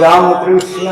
रामकृष्ण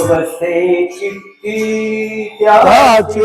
बसे चित्ती त्याची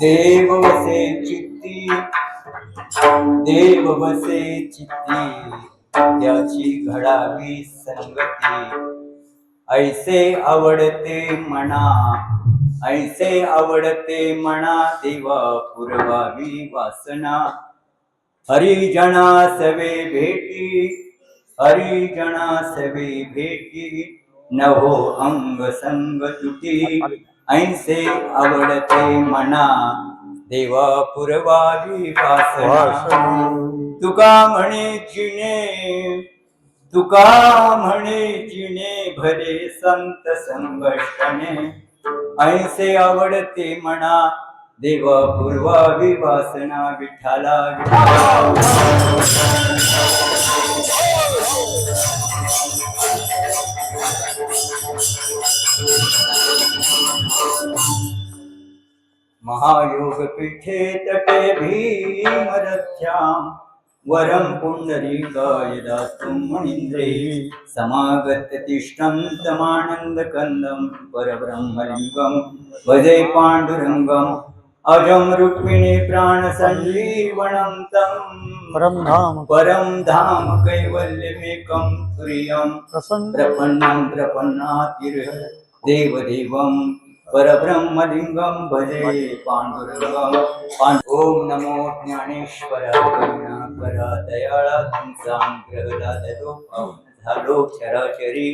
देव वसे चित्ती, देव वसे चित्ती, त्याची घडावी संगती. ऐसे आवडते मना, ऐसे आवडते मना, देवा पुरवावी वासना. हरिजना सवे भेटी, हरिजना सवे भेटी, नभो अंग संग तुटी. ऐसे आवडते मना, देवा पुरवावी वासना तुका म्हणे जिने तुका म्हणे जिने भले संत संगष्टने ऐसे आवडते म्हणा देवा पूर्वावी वासना विठ्ठला महायोग पीठे तटे भीमरथ्याम वरम पुंडरीकाय दातुं मुनीन्द्रे समागत तिष्ठं तमानंद कंदम परब्रह्मलिंगम भजे पांडुरंगम अजम रुक्मिणी प्राण संजीवनं तं परम धाम कैवल्यमेकं तुर्यं प्रपन्नं प्रपन्नातिर् देवदेवं परब्रह्मलिंगम भजे पांडुरंगम ओम नमो ज्ञानेश्वर करुणाकर दयाळा तुमचा अनुग्रह दादलो पावन झालो चराचरी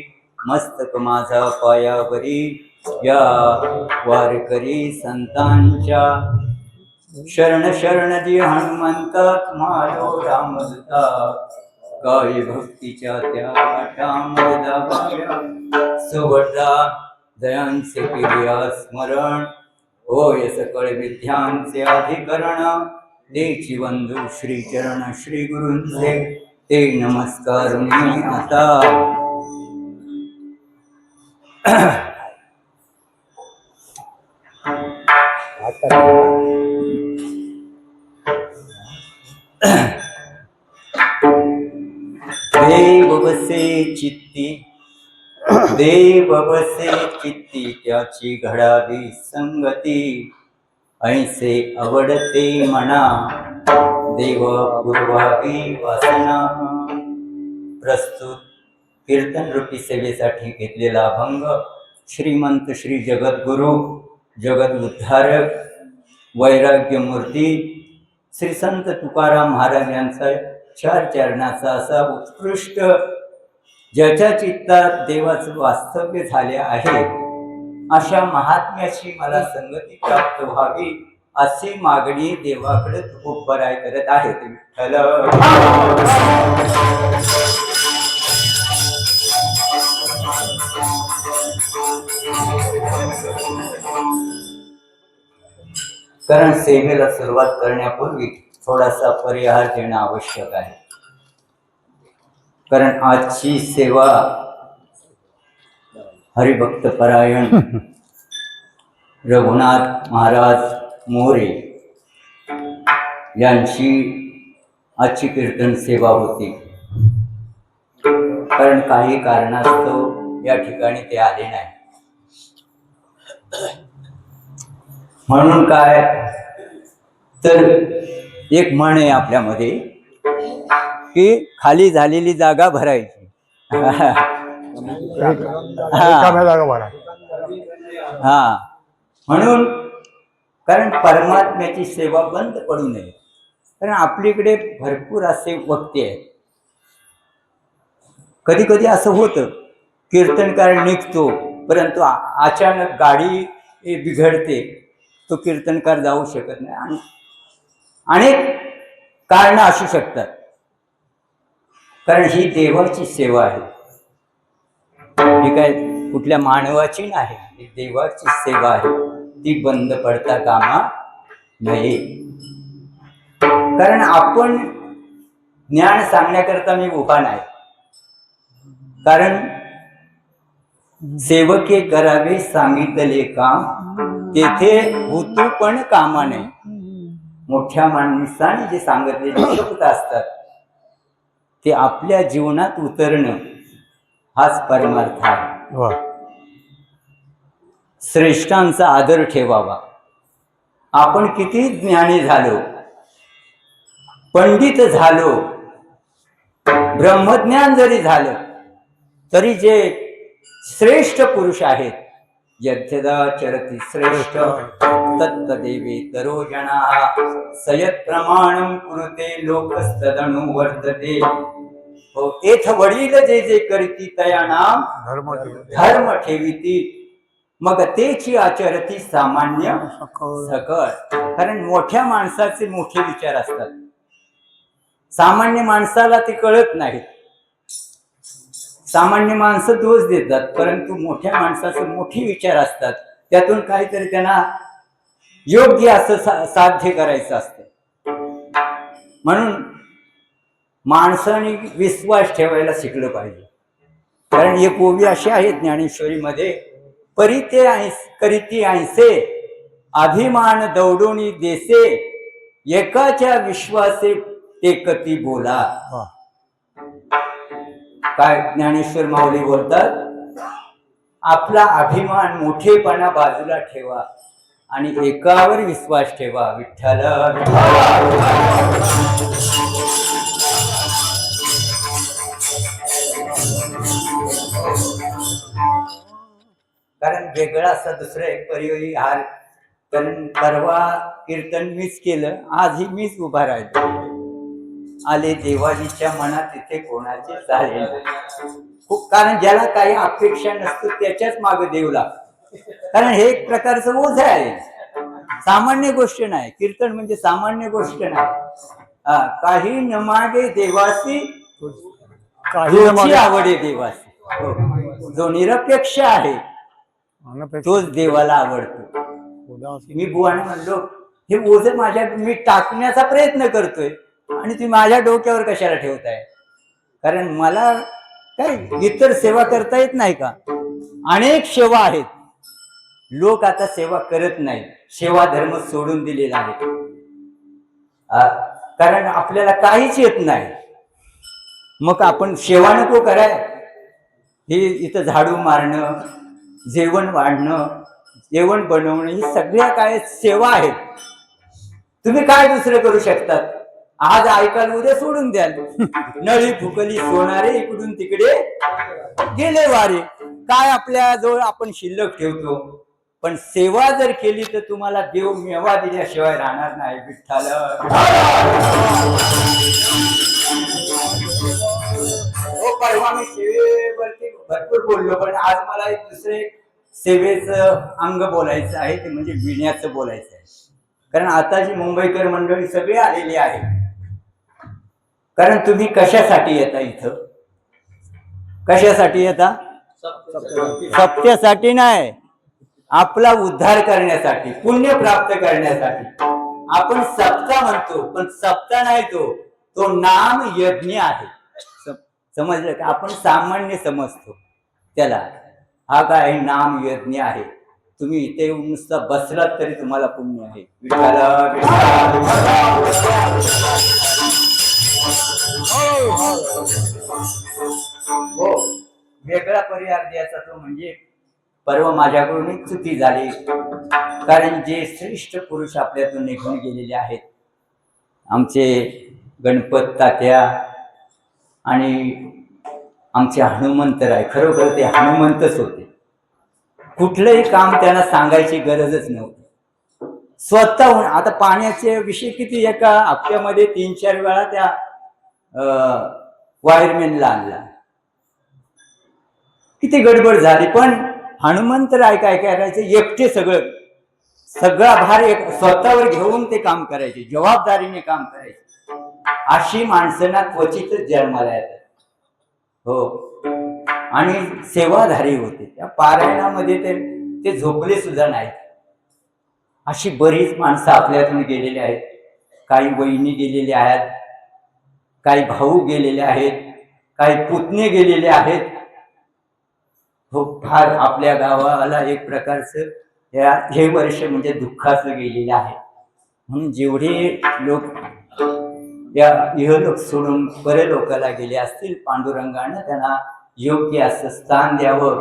मस्तक माझा पायावरी या वारकरी संतांच्या शरण शरण जी हनुमंतात मालो रामदूता काय भक्तीच्या त्या काठामृदा सुवटा दयांचे केलिया स्मरण होय सकळ विद्यांचे अधिकरण तेची बंधू श्री चरण श्री गुरूंचे ते नमस्कार मी आता देव बसे चित्ती देव बसे चित्ती त्याची घडावी संगती ऐसे आवडते म्हणा देव पूर्वावी वासना प्रस्तुत कीर्तन रूपी सेवेसाठी घेतलेला अभंग श्रीमंत श्री जगद्गुरु जगद उद्धारक वैराग्य मूर्ती श्री संत तुकाराम महाराज यांचा 4 चरणाचा असा उत्कृष्ट ज्याच्या चित्तात देवाचं वास्तव्य झाले आहे अशा महात्म्याची मला संगती प्राप्त व्हावी अशी मागणी देवाकडे तुकोबराय करत आहेत विठ्ठल कारण सेवेला सुरुवात करण्यापूर्वी थोडासा परिहार देणं आवश्यक आहे. कारण आजची सेवा हरिभक्त परायण रघुनाथ महाराज मोरे यांची आजची कीर्तन सेवा होती. कारण काही कारणास्तव या ठिकाणी ते आले नाही. म्हणून काय तर एक म्हण आहे आपल्यामध्ये की खाली झालेली जागा भरायची. हा म्हणून कारण परमात्म्याची सेवा बंद पडू नये. कारण आपलीकडे भरपूर असे वक्ते आहेत. कधी कधी असं होतं कीर्तनकार निघतो परंतु अचानक गाडी बिघडते, तो कीर्तनकार जाऊ शकत नाही. आणि अनेक कारण असू शकतात. कारण ही देवाची सेवा आहे, ही काय कुठल्या मानवाची नाही, ही देवाची सेवा आहे. ती बंद पडता कामा नये. कारण आपण ज्ञान सांगण्याकरता मी उभा नाही. कारण सेवके करावे सांगितले काम तेथे होतो पण कामा नाही. मोठ्या माणसाने जे सांगितलेले शब्द असतात ते आपल्या जीवनात उतरणं हाच परमार्थ आहे. श्रेष्ठांचा आदर ठेवावा. आपण किती ज्ञानी झालो, पंडित झालो, ब्रह्मज्ञान जरी झालं तरी जे श्रेष्ठ पुरुष आहेत यद्यदा चरति श्रेष्ठ तत्तदेवे तरो जनाः सयत् प्रमाणं कुरुते लोकस्तदनु वर्तते. हो एथ वडील जे जे करीती तया नाम धर्म ठेविती. मग तेची आचरती सामान्य सकळ. कारण मोठ्या माणसाचे मोठे विचार असतात, सामान्य माणसाला ते कळत नाहीत. सामान्य माणसं दोष देतात, परंतु मोठ्या माणसाचे मोठे विचार असतात, त्यातून काहीतरी त्यांना योग्य असं साध्य करायचं असतं. म्हणून माणसाने विश्वास ठेवायला शिकलं पाहिजे. कारण एक ओवी अशी आहे ज्ञानेश्वरीमध्ये, परिते करीती ऐसे अभिमान दौडोनी देसे, एकाच्या विश्वासे टेकती बोला. काय ज्ञानेश्वर माऊली बोलतात, आपला अभिमान मोठेपणा बाजूला ठेवा आणि एकावर विश्वास ठेवा. विठ्ठल कारण वेगळा असा दुसरा एक परिवारी हार. कारण परवा कीर्तन मीच केलं, आजही मीच उभा राहिलो. आले देवाजीच्या मनात तिथे कोणाचे चालेल. खूप, कारण ज्याला काही अपेक्षा नसतो त्याच्याच मागे देव लागतो. कारण हे एक प्रकारचं ओझ आहे, सामान्य गोष्ट नाही. कीर्तन म्हणजे सामान्य गोष्ट नाही. काही न मागे देवासी, काही आवडे देवासी. जो निरपेक्ष आहे तोच देवाला आवडतो. मी बुवाने म्हणलो, हे ओझ मी टाकण्याचा प्रयत्न करतोय आणि तुम्ही माझ्या डोक्यावर कशाला ठेवताय? कारण मला काय इतर सेवा करता येत नाही का? अनेक सेवा आहेत. लोक आता सेवा करत नाही, सेवा धर्म सोडून दिलेला आहे. कारण आपल्याला काहीच येत नाही. मग आपण सेवा नको कराय? हे इथं झाडू मारणं, जेवण वाढणं, जेवण बनवणं, ही सगळ्या काय सेवा आहेत. तुम्ही काय दुसरं करू शकतात? आज ऐकाल, उद्या सोडून द्याल. नळी फुकली सोनारे, इकडून तिकडे गेले वारे. काय आपल्या जवळ आपण शिल्लक ठेवतो. पण सेवा जर केली तर तुम्हाला देव मेवा दिल्याशिवाय राहणार नाही. विठ्ठल परवा मी सेवेवरती भरपूर बोललो, पण आज मला एक दुसरे सेवेचं अंग बोलायचं आहे, ते म्हणजे विण्याचं बोलायचं आहे. कारण आता जी मुंबईकर मंडळी सगळी आलेली आहे. कारण तुम्ही कशासाठी येता इथं? कशासाठी येता? सत्यासाठी नाही, आपला उद्धार करण्यासाठी, पुण्य प्राप्त करण्यासाठी. आपण सप्ता म्हणतो, पण सप्ता नाही, तो नाम यज्ञ आहे. समजलं का? आपण सामान्य समजतो त्याला. हा काय नाम यज्ञ आहे. तुम्ही इथे येऊन नुसतं बसलात तरी तुम्हाला पुण्य आहे. हो, वेगळा परिहार द्यायचा तो म्हणजे परवा माझ्याकडून एक चुकी झाली. कारण जे श्रेष्ठ पुरुष आपल्यातून निघून गेलेले आहेत, आमचे गणपत तात्या आणि आमचे हनुमंतराय, खरोखर ते हनुमंतच होते. कुठलंही काम त्यांना सांगायची गरजच नव्हती. स्वतःहून. आता पाण्याचे विषय किती, एका हप्त्यामध्ये 3-4 वेळा त्या वायरमॅनला आणला. किती गडबड झाली, पण हनुमंतराय काय करायचे, एकटे सगळा भार स्वतःवर घेऊन ते काम करायचे, जबाबदारीने काम करायचे. अशी माणसांना क्वचितच जन्माला येतात. हो, आणि सेवाधारी होते. त्या पारायणामध्ये ते झोपले सुद्धा नाहीत. अशी बरीच माणसं आपल्यातून गेलेली आहेत. काही वहिनी गेलेले आहेत, काही भाऊ गेलेले आहेत, काही पुतणे गेलेले आहेत. हो, फार आपल्या गावाला एक प्रकारचं हे वर्ष म्हणजे दुःखाचं गेलेलं आहे. म्हणून जेवढे लोक या इहलोक सोडून परलोकाला गेले असतील, पांडुरंगानं त्यांना योग्य असं स्थान द्यावं,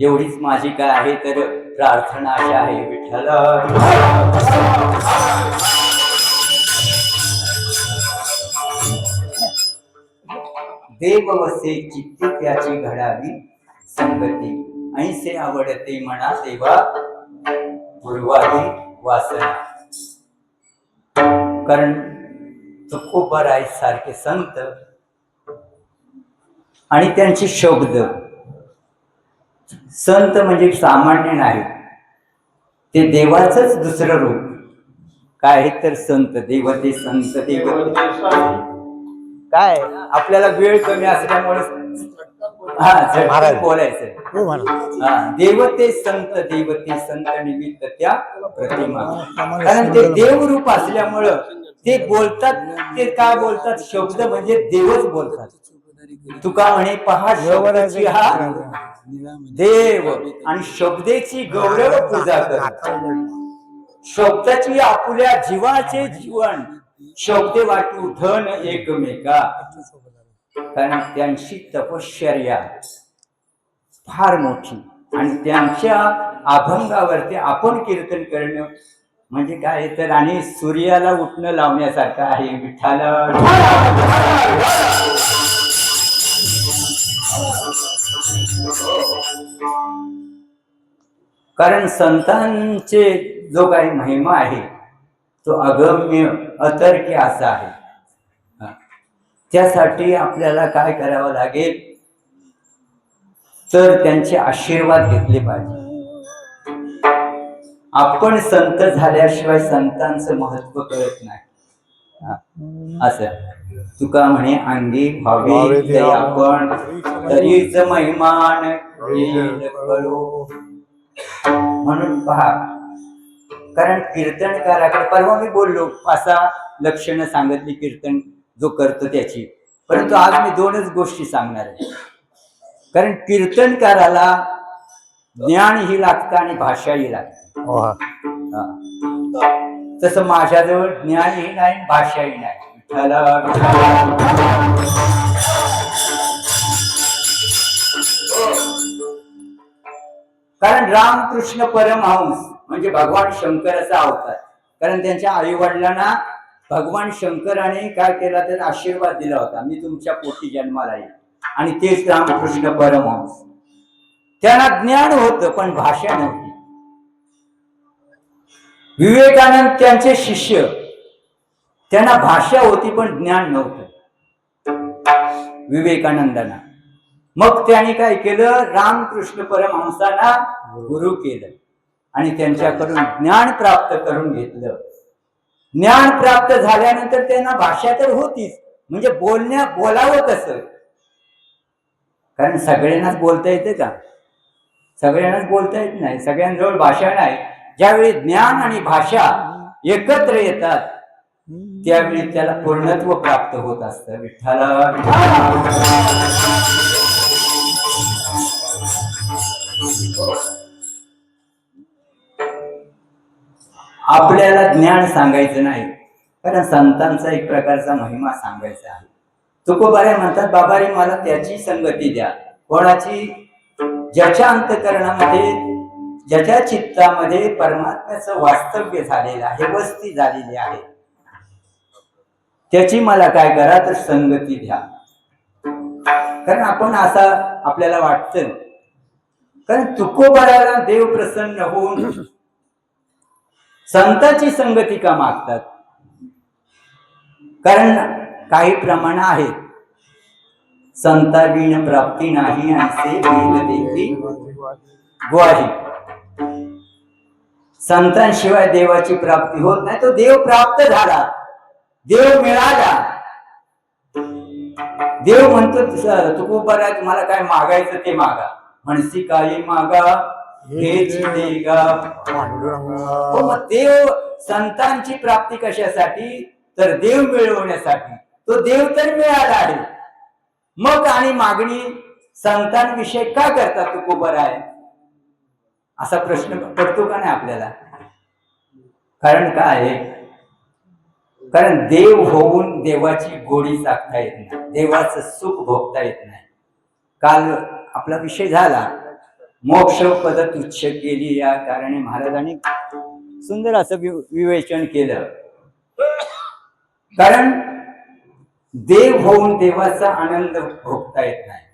एवढीच माझी काय आहे तर प्रार्थना अशा आहे. विठ्ठल देव वसे चित्ती त्याची घडावी संगती, ऐसे आवडते म्हणा देवा पूर्वादी वासना. कारण तुकोबाराय सारखे संत आणि त्यांचे शब्द संत म्हणजे सामान्य नाही, ते देवाचंच दुसरं रूप. काय आहे तर संत, देव ते संत देव. काय आपल्याला वेळ कमी असल्यामुळे हा झटकन बोलायचं. देव ते संत, देव ते संत निमित्त त्या प्रतिमा. कारण ते देवरूप असल्यामुळं ते बोलतात. ते काय बोलतात? शब्द म्हणजे देवच बोलतात. तुका म्हणे पहा शब्दाची हा देव आणि शब्देची गौरव पूजा कर. शब्दाची आपुल्या जीवाचे जीवन, शब्दे वाटू धन एकमेका. कारण त्यांची तपश्चर्या फार मोठी आणि त्यांच्या अभंगावरती आपण कीर्तन करणं म्हणजे काय तर आणि सूर्याला उठणं लावण्यासारखं आहे. विठ्ठला कारण संतांचे जो काही महिमा आहे तो अगम्य अतर्क्य असा आहे. त्यासाठी आपल्याला काय करावं लागेल तर त्यांचे आशीर्वाद घेतले पाहिजे. आपण संत झाल्याशिवाय संतांचं महत्व कळत नाही. असं तुका म्हणे अंगी व्हावे ते आपण, तरीच महिमान येईल कळो. म्हणून पहा, कारण कीर्तनकाराकडे परवा मी बोललो 5 लक्षणं सांगितली कीर्तन जो करतो त्याची, परंतु आज मी 2च गोष्टी सांगणार आहे. कारण कीर्तनकाराला ज्ञान ही लागतं आणि भाषा ही लागते. तसं माझ्याजवळ ज्ञानही नाही, भाषाही नाही. कारण रामकृष्ण परमहंस म्हणजे भगवान शंकराचा अवतार. कारण त्यांच्या आई वडिलांना भगवान शंकराने काय केला तर आशीर्वाद दिला होता, मी तुमच्या पोटी जन्माला येईल. आणि तेच रामकृष्ण परमहंस. त्यांना ज्ञान होतं पण भाषा नव्हती. विवेकानंद त्यांचे शिष्य, त्यांना भाषा होती पण ज्ञान नव्हतं विवेकानंदांना. मग त्यांनी काय केलं, रामकृष्ण परमहंसांना गुरु केलं आणि त्यांच्याकडून ज्ञान प्राप्त करून घेतलं. ज्ञान प्राप्त झाल्यानंतर त्यांना भाषा तर होतीच, म्हणजे बोलावं कसं. कारण सगळ्यांनाच बोलता येते का? सगळ्यांनाच बोलता येत नाही, सगळ्यांजवळ भाषा नाही. ज्यावेळी ज्ञान आणि भाषा एकत्र येतात त्यावेळी त्याला पूर्णत्व प्राप्त होत असतं. विठ्ठला आपल्याला ज्ञान सांगायचं नाही, कारण संतांचा एक प्रकारचा महिमा सांगायचा आहे. तुकोबारे म्हणतात, बाबा रे मला त्याची संगती द्या. कोणाची? ज्याच्या अंतःकरणामध्ये, ज्याच्या चित्तामध्ये परमात्म्याचं वास्तव्य झालेलं आहे, वस्ती झालेली आहे, त्याची मला काय करा तर संगती द्या. कारण आपण असा आपल्याला वाटतं, कारण तुकोबाराला देव प्रसन्न होऊन संतांची संगती का मागतात? कारण काही प्रमाण आहेत. संताविण प्राप्ती नाही असे वेद देती ग्वाही. संतांशिवाय देवाची प्राप्ती होत नाही. तो देव प्राप्त झाला, देव मिळाला. देव म्हणतो तुकोबारा तुम्हाला काय मागायचं ते मागा, म्हणसी काही मागा हेच देगा. मग देव संतांची प्राप्ती कशासाठी तर देव मिळवण्यासाठी. तो देव तर मिळाला आहे, मग आणि मागणी संतांविषयी का करतात तुकोबारा आहे असा प्रश्न पडतो का नाही आपल्याला? कारण काय आहे, कारण देव होऊन देवाची गोडी चाखता येत नाही, देवाचं सुख भोगता येत नाही. काल आपला विषय झाला मोक्ष पद तुच्छ केली, या कारणे महाराजांनी सुंदर असं विवेचन केलं. कारण देव होऊन देवाचा आनंद भोगता येत नाही.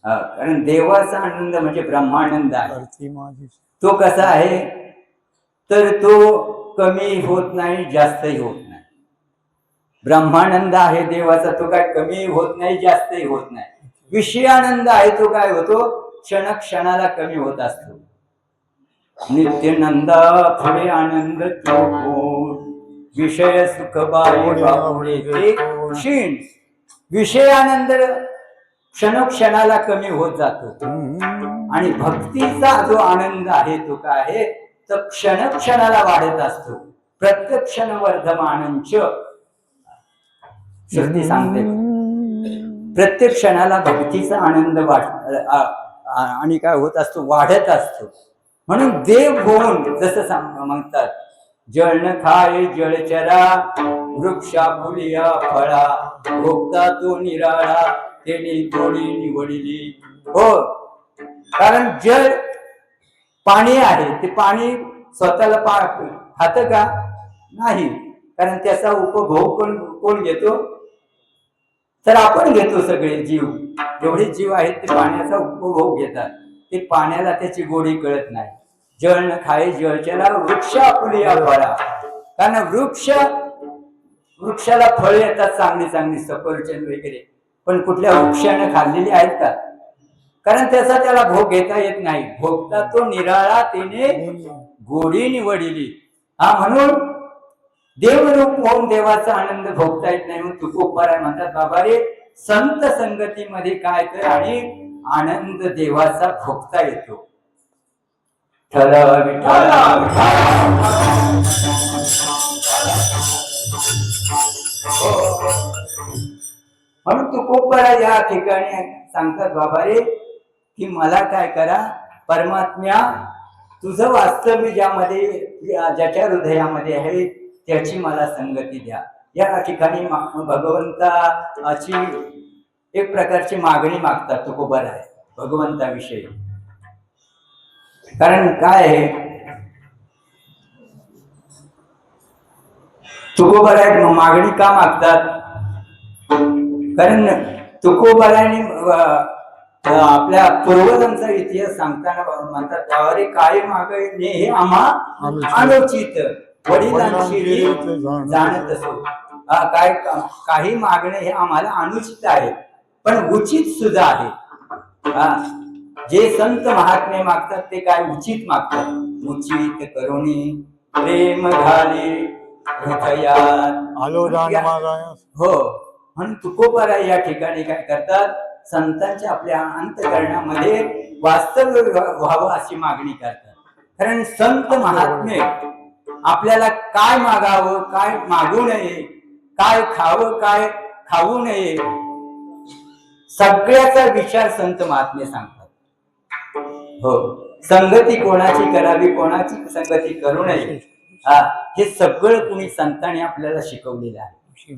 कारण देवाचा आनंद म्हणजे ब्रह्मानंद आहे. तो कसा आहे तर तो कमी होत नाही, जास्तही होत नाही. ब्रह्मानंद आहे देवाचा, तो काय कमी होत नाही, जास्तही होत नाही. विषयानंद आहे तो काय होतो क्षणाला कमी होत असतो. नित्यानंदा पुढे आनंद तो विषय सुख बापुडे क्षीण. विषय आनंद क्षणाला कमी होत जातो आणि भक्तीचा जो आनंद आहे तो काय आहे तर क्षणाला वाढत असतो. प्रत्येक क्षण वर्धमानंच श्रुती सांगते. प्रत्येक क्षणाला भक्तीचा आनंद आणि काय होत असतो वाढत असतो. म्हणून देव होऊन जसं म्हणतात जळ न खाय जळचरा वृक्षा फुलिया फळा भोगता तो निराळा तेने थोडी निवडली. हो, कारण जल पाणी आहे ते पाणी स्वतःला खात का नाही, कारण त्याचा उपभोग कोण घेतो तर आपण घेतो. सगळे जीव जेवढे जीव आहेत ते पाण्याचा उपभोग घेतात. ते पाण्याला त्याची गोडी कळत नाही. जळ न खाय जळचरा वृक्षा फुलिया फळा. कारण वृक्षाला फळ येतात चांगली चांगली सफरचंद वगैरे, पण कुठल्या वृक्षाने खाल्लेली आहेत का, कारण त्याला भोग घेता येत नाही. भोगता तो निराळा तेने गोडी निवडली. हा, म्हणून देवरूप होऊन देवाचा आनंद भोगता येत नाही. म्हणून तुकोबाराय म्हणतात बाबा रे संत संगतीमध्ये काय तर आणि आनंद देवाचा भोगता येतो. म्हणून तुकोबाराय या ठिकाणी सांगतात बाबा रे की मला काय करा परमात्म्या तुझं वास्तव्य ज्याच्या हृदयामध्ये आहे त्याची मला संगती द्या. या ठिकाणी भगवंताची एक प्रकारची मागणी मागतात तुकोबाराय भगवंताविषयी. कारण काय आहे तुकोबाराय मागणी का मागतात, कारण तुकोबारायने आपल्या पूर्वजांचा इतिहास सांगताना म्हणतात अरे काय मागणे हे आम्हा अनुचित वडिलांशी जाणत असो. काय काही मागणे हे आम्हाला अनुचित आहे पण उचित सुद्धा आहे. जे संत महात्मे मागतात ते काय उचित मागतात. उचित करुणी प्रेम घाले हृदयात. हो, म्हणून तुकोबाराय या ठिकाणी काय करतात संतांच्या आपल्या अंतःकरणामध्ये वास्तव्य व्हावं अशी मागणी करतात. कारण संत महात्मे आपल्याला काय मागावं काय मागू नये, काय खावं काय खाऊ नये सगळ्याचा विचार संत महात्मे सांगतात. हो, संगती कोणाची करावी कोणाची संगती करू नये हे सगळं कुणी संतांनी आपल्याला शिकवलेलं आहे.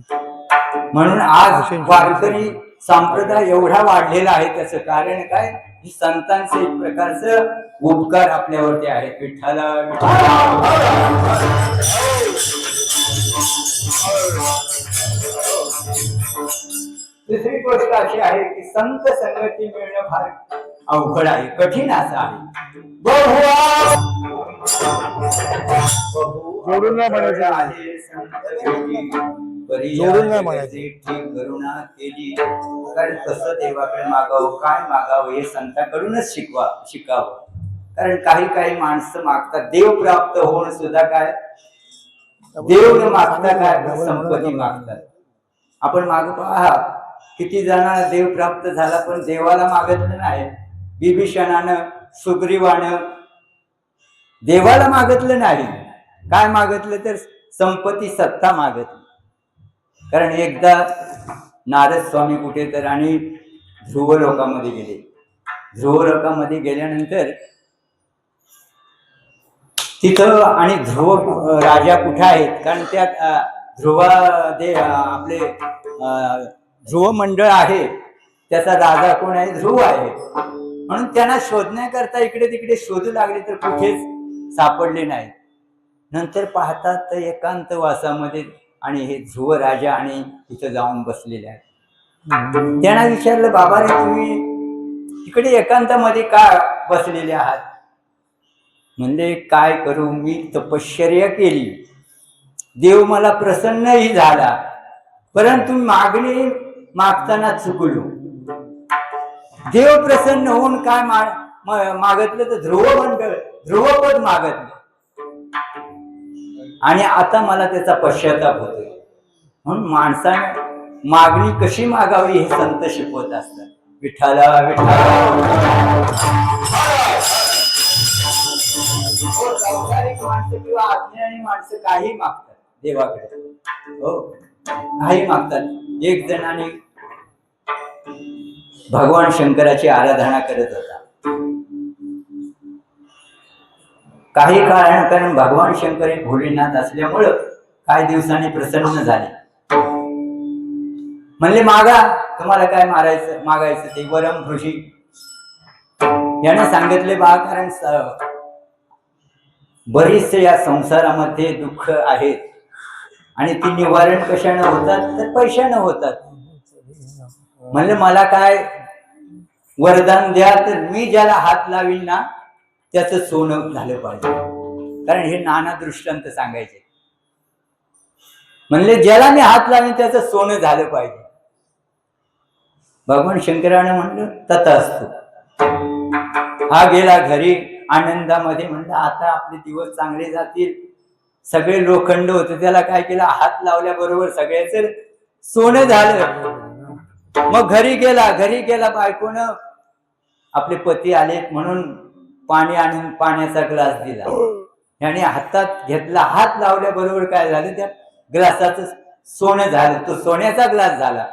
म्हणून आज वारकरी संप्रदाय एवढा वाढलेला आहे. त्याचं कारण काय ही संतांचे एक प्रकारचं उपकार आपल्यावरती आहेत. विठ्ठला दुसरी गोष्ट अशी आहे की संत संगती मिळणं फार अवघड आहे, कठीण असं आहे. करुणा केली, कारण कसं देवाकडे मागावं काय मागावं हे संतांकडूनच शिकावं. कारण काही माणसं मागतात देव प्राप्त होऊन सुद्धा काय देव न मागता काय संपत्ती मागतात. आपण मागू पहा किती जणांना देव प्राप्त झाला पण देवाला मागितलं नाही. बिभीषणानं सुग्रीवानं देवाला मागितलं नाही, काय मागितलं तर संपत्ती सत्ता मागितली. कारण एकदा नारद स्वामी कुठे तर आणि ध्रुव लोकामध्ये गेले. ध्रुव लोकामध्ये गेल्यानंतर तिथं आणि ध्रुव राजा कुठे आहेत, कारण त्या आपले ध्रुव मंडळ आहे त्याचा राजा कोण आहे ध्रुव आहे. म्हणून त्यांना शोधण्याकरता इकडे तिकडे शोधू लागले तर कुठेच सापडले नाही. नंतर पाहतात तर एकांत वासामध्ये आणि हे ध्रुव राजा आणि तिथं जाऊन बसलेले आहेत. त्यांना विचारलं बाबा रे तुम्ही इकडे एकांतामध्ये का बसलेले आहात. म्हणजे काय करू मी तपश्चर्या केली, देव मला प्रसन्नही झाला, परंतु मागणी मागताना चुकलो. देव प्रसन्न होऊन काय मागितलं तर ध्रुवपद मागितलं, आणि आता मला त्याचा पश्चाताप होतोय. म्हणून माणसाने मागणी कशी मागावी हे संत शिकवत असतात. विठ्ठला विठ्ठला. संसारिक माणसं किंवा अज्ञानी माणसं काही मागतात देवाकडे, हो काही मागतात. एक जणाने भगवान शंकराची आराधना करत होता. काही कारण भगवान शंकर हे भोलेनाथ असल्यामुळं काही दिवसांनी प्रसन्न झाले. म्हणले मागा, तुम्हाला काय मागायचं ते. वरम ऋषी याने सांगितले बा, कारण बरीचसे या संसारामध्ये दुःख आहेत आणि ती निवारण कशाने होतात तर पैशाने होतात. म्हणले मला काय वरदान द्या, तर मी ज्याला हात लावीन ना त्याचं सोनं झालं पाहिजे. कारण हे नाना दृष्टांत सांगायचे. म्हणले ज्याला मी हात लावीन त्याचं सोनं झालं पाहिजे. भगवान शंकराने म्हणलं तथास्तु. हा गेला घरी आनंदामध्ये. म्हणलं आता आपले दिवस चांगले जातील. सगळे लोखंड होते, त्याला काय केलं, हात लावल्याबरोबर सगळ्याच सोनं झालं. मग घरी गेला. बायकोनं आपले पती आलेत म्हणून पाणी आणून पाण्याचा ग्लास दिला. याने हातात घेतला, हात लावल्याबरोबर काय झालं, त्या ग्लासाचं सोनं झालं. तो सोन्याचा ग्लास झाला.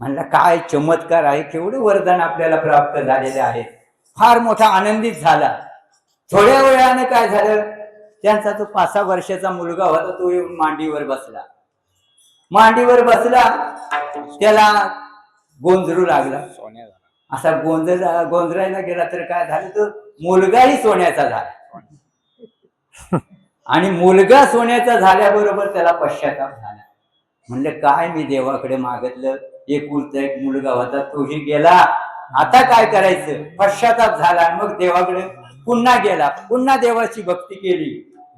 म्हणला काय चमत्कार आहे, केवढे वरदान आपल्याला प्राप्त झालेले आहे. फार मोठा आनंदित झाला. थोड्या वेळाने काय झालं, त्यांचा तो 5-6 वर्षाचा मुलगा होता, तो येऊन मांडीवर बसला. त्याला गोंधळू लागला. असा गोंधळायला गेला तर काय झालं, तो मुलगाही सोन्याचा झाला. आणि मुलगा सोन्याचा झाल्याबरोबर त्याला पश्चाताप झाला. म्हणले काय मी देवाकडे मागितलं, एकुलता एक मुलगा होता, तोही गेला, आता काय करायचं. पश्चाताप झाला. मग देवाकडे पुन्हा गेला, पुन्हा देवाची भक्ती केली.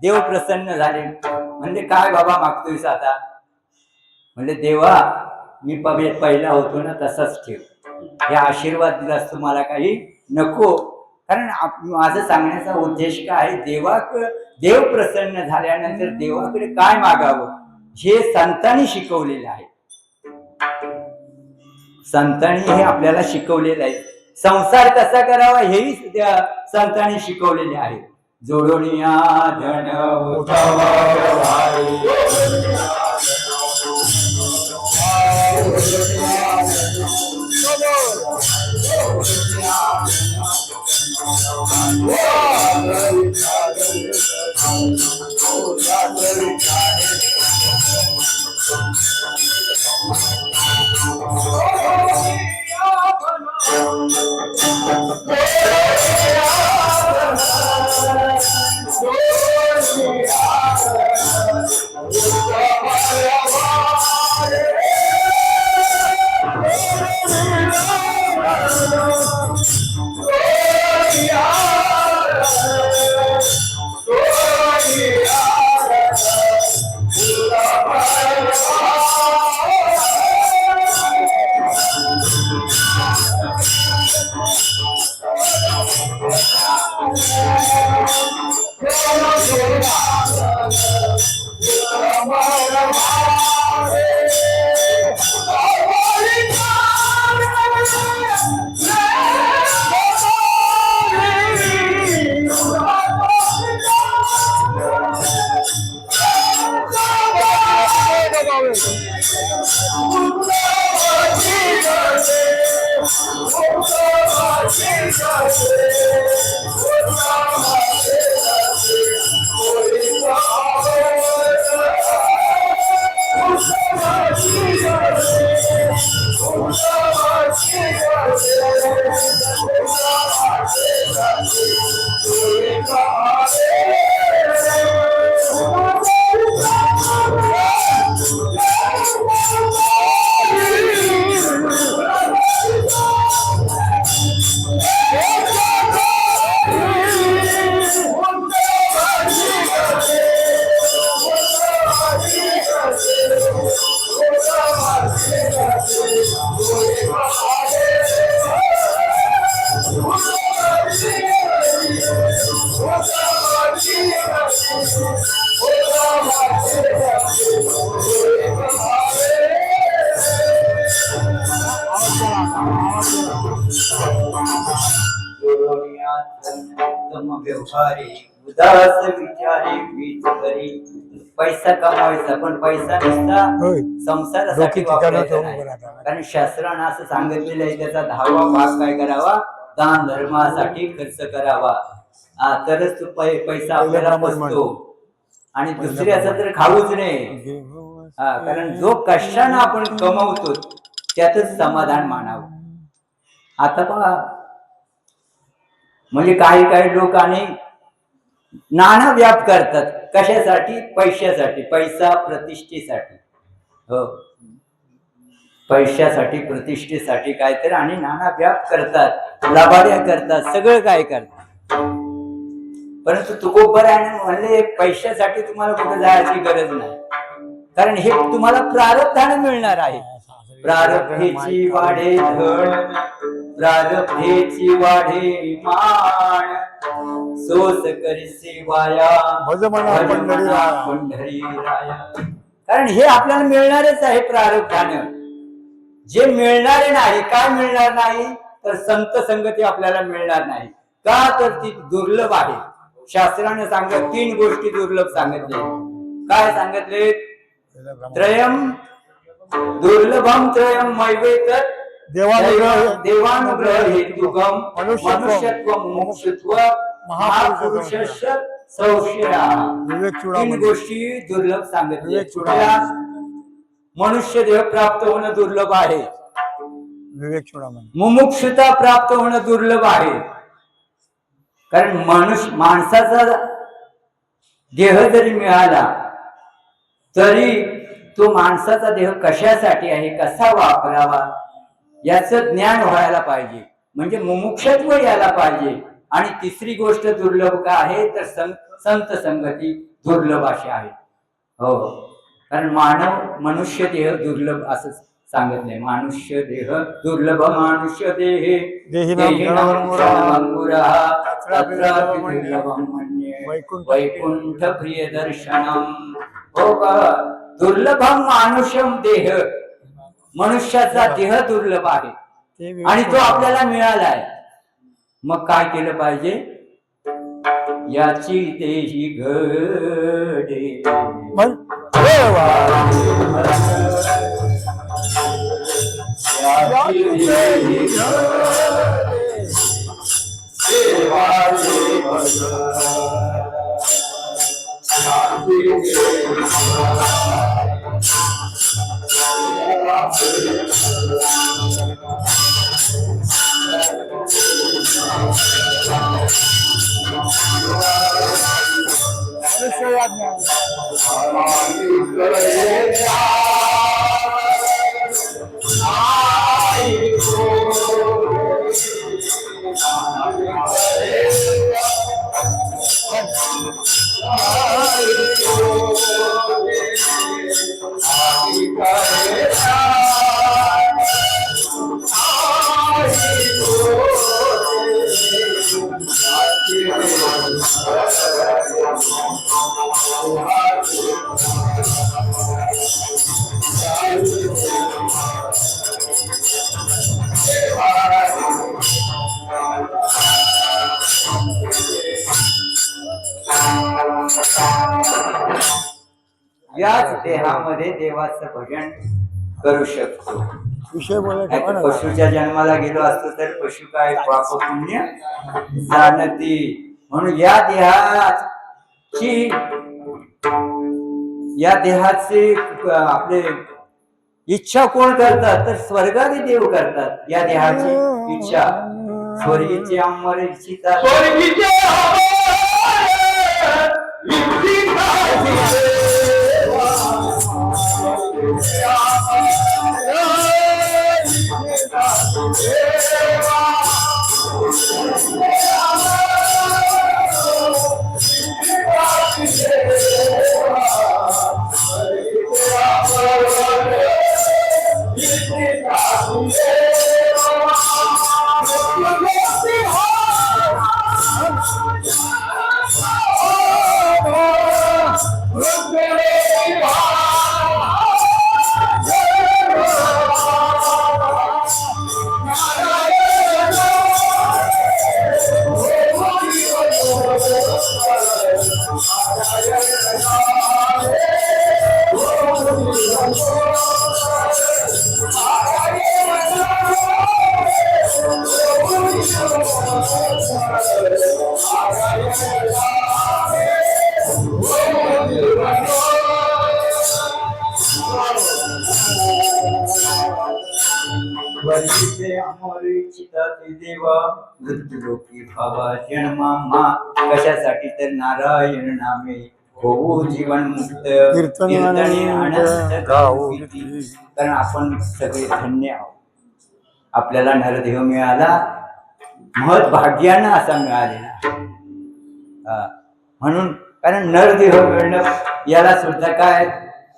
देव प्रसन्न झाले. म्हणजे काय बाबा मागतोयस आता. म्हणजे देवा मी पहिला होतो ना तसाच ठेव. हे आशीर्वाद दिलास तुम्हाला काही नको. कारण माझं सांगण्याचा उद्देश काय आहे, देव प्रसन्न झाल्यानंतर देवाकडे काय मागावं हे संतांनी शिकवलेलं आहे. संतांनी हे आपल्याला शिकवलेलं आहे. संसार कसा करावा हेही संतांनी शिकवलेले आहे. जोडोनिया धन उठावा उत्तम व्यवहारे उदास विचारे वीज करी. पैसा कमवायचा पण पैसा नुसता संसारासाठी वापरायचा नाही. कारण शास्त्रानं असं सांगितलेलं आहे त्याचा 10वा भाग काय करावा, दान धर्मासाठी खर्च करावा. तरच तो पैसा आपल्याला बसतो. आणि दुसऱ्याचा तर खाऊच नाही. कारण जो कष्टानं आपण कमवतो त्यातच समाधान मानावं. आता पहा म्हणजे काही लोक आणि नाना व्याप करतात. कशासाठी? पैशासाठी, पैसा प्रतिष्ठेसाठी. हो, पैशासाठी प्रतिष्ठेसाठी काहीतरी आणि नाना व्याप करतात, लबाड्या करतात, सगळं काय करतात. परंतु तुकोबरायाने म्हणले पैशासाठी तुम्हाला कुठे जायची गरज नाही. कारण हे तुम्हाला प्रारब्धाने मिळणार आहे. प्रारब्धेची वाढे धन, प्रारब्धेची वाढे मान, सोस करीसी वाया पंढरी राया. कारण हे आपल्याला मिळणारच आहे प्रारब्धानं. जे मिळणारे नाही, काय मिळणार नाही तर संत संगती आपल्याला मिळणार नाही. का तर ती दुर्लभ आहे. शास्त्राने सांगत 3 गोष्टी दुर्लभ सांगितले. काय सांगितले? त्रयम दुर्लभम त्रयम मैवेत देवानुग्रह हेतुकम मनुष्यत्व मुमुक्षुत्व महापुरुषस्य संशया. 3 गोष्टी दुर्लभ सांगितल्या. मनुष्य देह प्राप्त होणं दुर्लभ आहे. विवेक चूडामणी. मुमुक्षुता प्राप्त होणं दुर्लभ आहे. कारण माणसाचा देह जरी मिळाला तरी तो माणसाचा देह कशासाठी आहे, कसा वापरावा याचं ज्ञान व्हायला पाहिजे. म्हणजे मुमुक्षत्व यायला पाहिजे. आणि तिसरी गोष्ट दुर्लभ का आहे तर संत संगती दुर्लभ अशी आहे. हो, कारण मनुष्य देह दुर्लभ असं सांगितलंय. मनुष्य देह दुर्लभ मानुष्य देहे वैकुंठ प्रिय दर्शनम. हो का, दुर्लभम मानुष्यम देह, मनुष्याचा देह दुर्लभ आहे आणि तो आपल्याला मिळाला आहे. मग काय केलं पाहिजे? याची देही घडे याच देहामध्ये देवाचं भजन करू शकतो. पशुच्या जन्माला गेलो असतो तर पशु काय पाप पुण्य जाणती. म्हणून या देहाची आपले इच्छा कोण करतात तर स्वर्गादी देव करतात. या देहाची इच्छा स्वर्गीचे अमर इच्छिता वरिष्ठे अमोरिचिता ते देवा मृत्युलोकी भावा जन्मा कशासाठी तर नारायण नामे होऊ जीवन मुक्त कीर्तने आनंद गाऊ किती. कारण आपण सगळे धन्य आहोत. आपल्याला नरदेह मिळाला महत् भाग्यानं असा मिळालेला. म्हणून कारण नरदेह मिळणं याला सुद्धा काय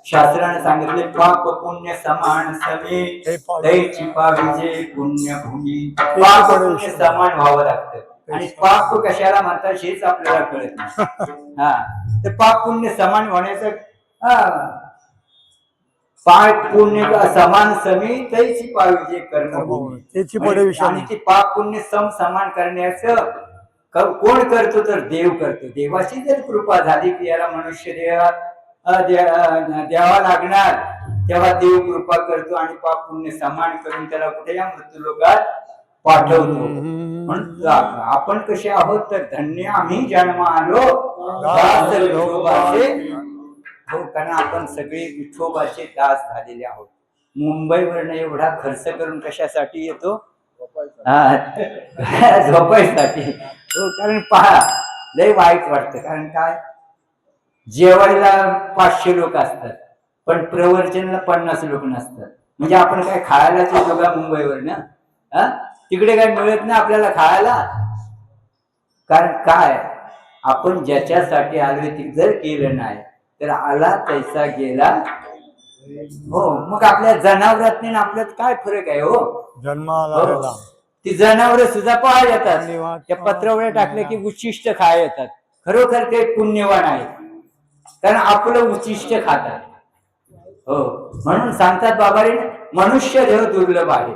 शास्त्राने सांगितले पाप पुण्य समान समे दैची पाविजे पुण्यभूमी. पाप पुण्य समान व्हावं लागतं आणि पाप कशाला म्हणतात हेच आपल्याला कळत नाही. तर पाप पुण्य समान होण्याचं पाप पुण्य समान समी तैची पाविजे कर्मभूमी. आणि ते पाप पुण्य समान करण्याचं कोण करतो तर देव करतो. देवाची जर कृपा झाली की याला मनुष्य द्यावा लागणार तेव्हा देव कृपा करतो आणि पाप पुण्य समान करून त्याला कुठे या मृत्यू लोकात पाठवतो. म्हणून आपण कसे आहोत तर धन्य आम्ही जन्म आलो विठोबाचे. हो, कारण आपण सगळे विठोबाचे दास झालेले आहोत. मुंबईवरनं एवढा खर्च करून कशासाठी येतो? झोपायसाठी. हो, कारण पहा लय वाईट वाटतं. कारण काय जेवायला 500 लोक असतात पण प्रवचनाला 50 लोक नसतात. म्हणजे आपण काय खायलाच येतो का मुंबईवर ना? तिकडे काय मिळत नाही आपल्याला खायला. कारण काय आपण ज्याच्यासाठी आलो ते जर केलं नाही तर आला तैसा गेला. हो, मग आपल्या जनावरात नाही आपल्यात काय फरक आहे? हो, जन्माला ती जनावर सुद्धा पाहायला येतात. त्या पत्रावळ्या टाकले की उच्चिष्ट खायला येतात. खरोखर ते पुण्यवान आहे कारण आपलं उच्चिष्ट खातात. हो, म्हणून सांगतात बाबारे मनुष्य देह दुर्लभ आहे.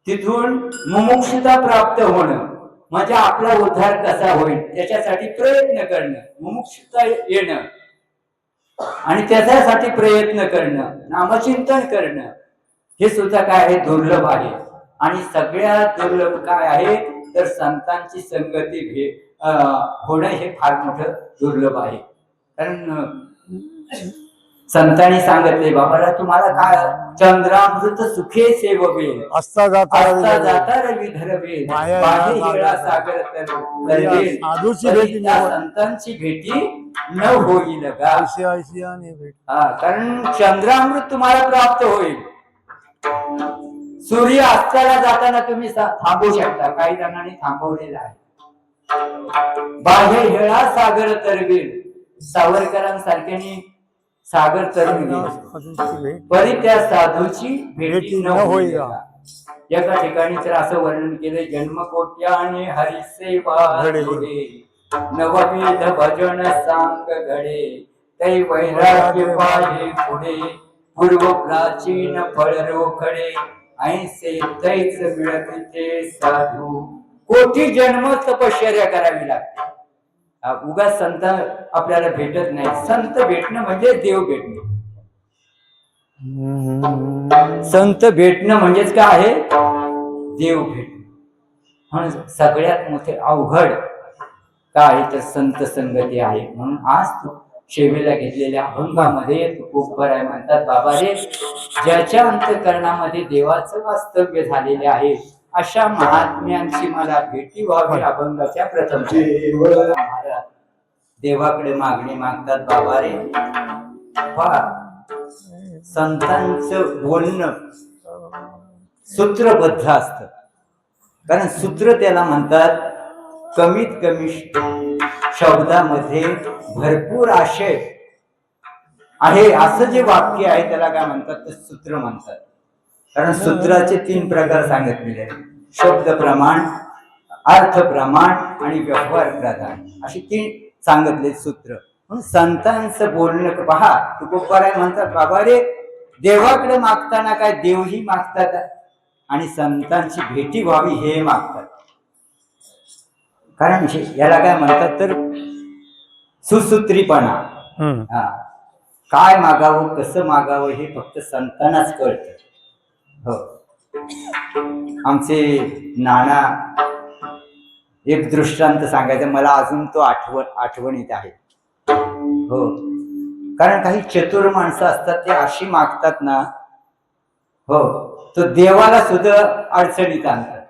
तिथून मुमुक्षुता प्राप्त होणं म्हणजे आपला उद्धार कसा होईल त्याच्यासाठी प्रयत्न करणं, मुमुक्षुता येणं आणि त्याच्यासाठी प्रयत्न करणं, नामचिंतन करणं हे सुद्धा काय आहे? दुर्लभ आहे. आणि सगळ्यात दुर्लभ काय आहे तर संतांची संगती होणं हे फार मोठं दुर्लभ आहे. कारण संतांनी सांगितले बाबाला तुम्हाला काय चंद्रामृत सुखे सेववे असता जाता रवी धरवे सागर तरवे. संतांची भेटी न होईल का? कारण चंद्रामृत तुम्हाला प्राप्त होईल. सूर्य अस्ताला जाताना तुम्ही थांबू शकता. काही जणांनी थांबवलेला आहे. बाह्य हेळा सागर तरवीर. सावरकरांसारख्याने सागर तरुण परी त्या साधूची भेटी न होईल. एका ठिकाणी तर असं वर्णन केलं जन्मकोट्याने हरिसेवा नवविध भजन सांग घडे तै वैराग्य पाहे पुढे पूर्व प्राचीन फळ रोखडे ऐसे तैच मिळते साधू. कोटी जन्म तपश्चर्या करावी लागते. उगा संत आपल्याला भेटत नाही. संत भेटणं म्हणजे देव भेटणं. संत भेटणं म्हणजेच काय आहे? देव भेटणं. म्हणून सगळ्यात मोठे अवघड काय तर संत संगती आहे. म्हणून आज शेवेला घेतलेल्या अभंगामध्ये तुकोबराय म्हणतात बाबा रे ज्याच्या अंतःकरणामध्ये देवाचं वास्तव्य झालेले आहे अशा महात्म्यांची मला भेटी व्हावी. अभंगाच्या प्रथम देवाकडे मागणी मागतात बाबा रे. संतांचं बोलणं सूत्रबद्ध असत. कारण सूत्र त्याला म्हणतात कमीत कमी शब्दामध्ये भरपूर आशय आहे असं जे वाक्य आहे त्याला काय म्हणतात तर सूत्र म्हणतात. कारण सूत्राचे 3 प्रकार सांगितलेले आहेत. शब्द प्रमाण, अर्थ प्रमाण आणि व्यवहार प्रधान अशी 3 सांगितले सूत्र. म्हणून संतांचं बोलणं पहा. तुकोबराय म्हणतात बाबा रे देवाकडे मागताना काय देवही मागतात आणि संतांची भेटी व्हावी हे मागतात. कारण याला काय म्हणतात तर सुसूत्रीपणा. काय मागावं कसं मागावं हे फक्त संतांनाच कळतं. हो, आमचे नाना एक दृष्टांत सांगायचं मला अजून तो आठवणीत आहे. हो, कारण काही चतुर माणसं असतात ते अशी मागतात ना. हो, तो देवाला सुद्धा अडचणीत आणतात.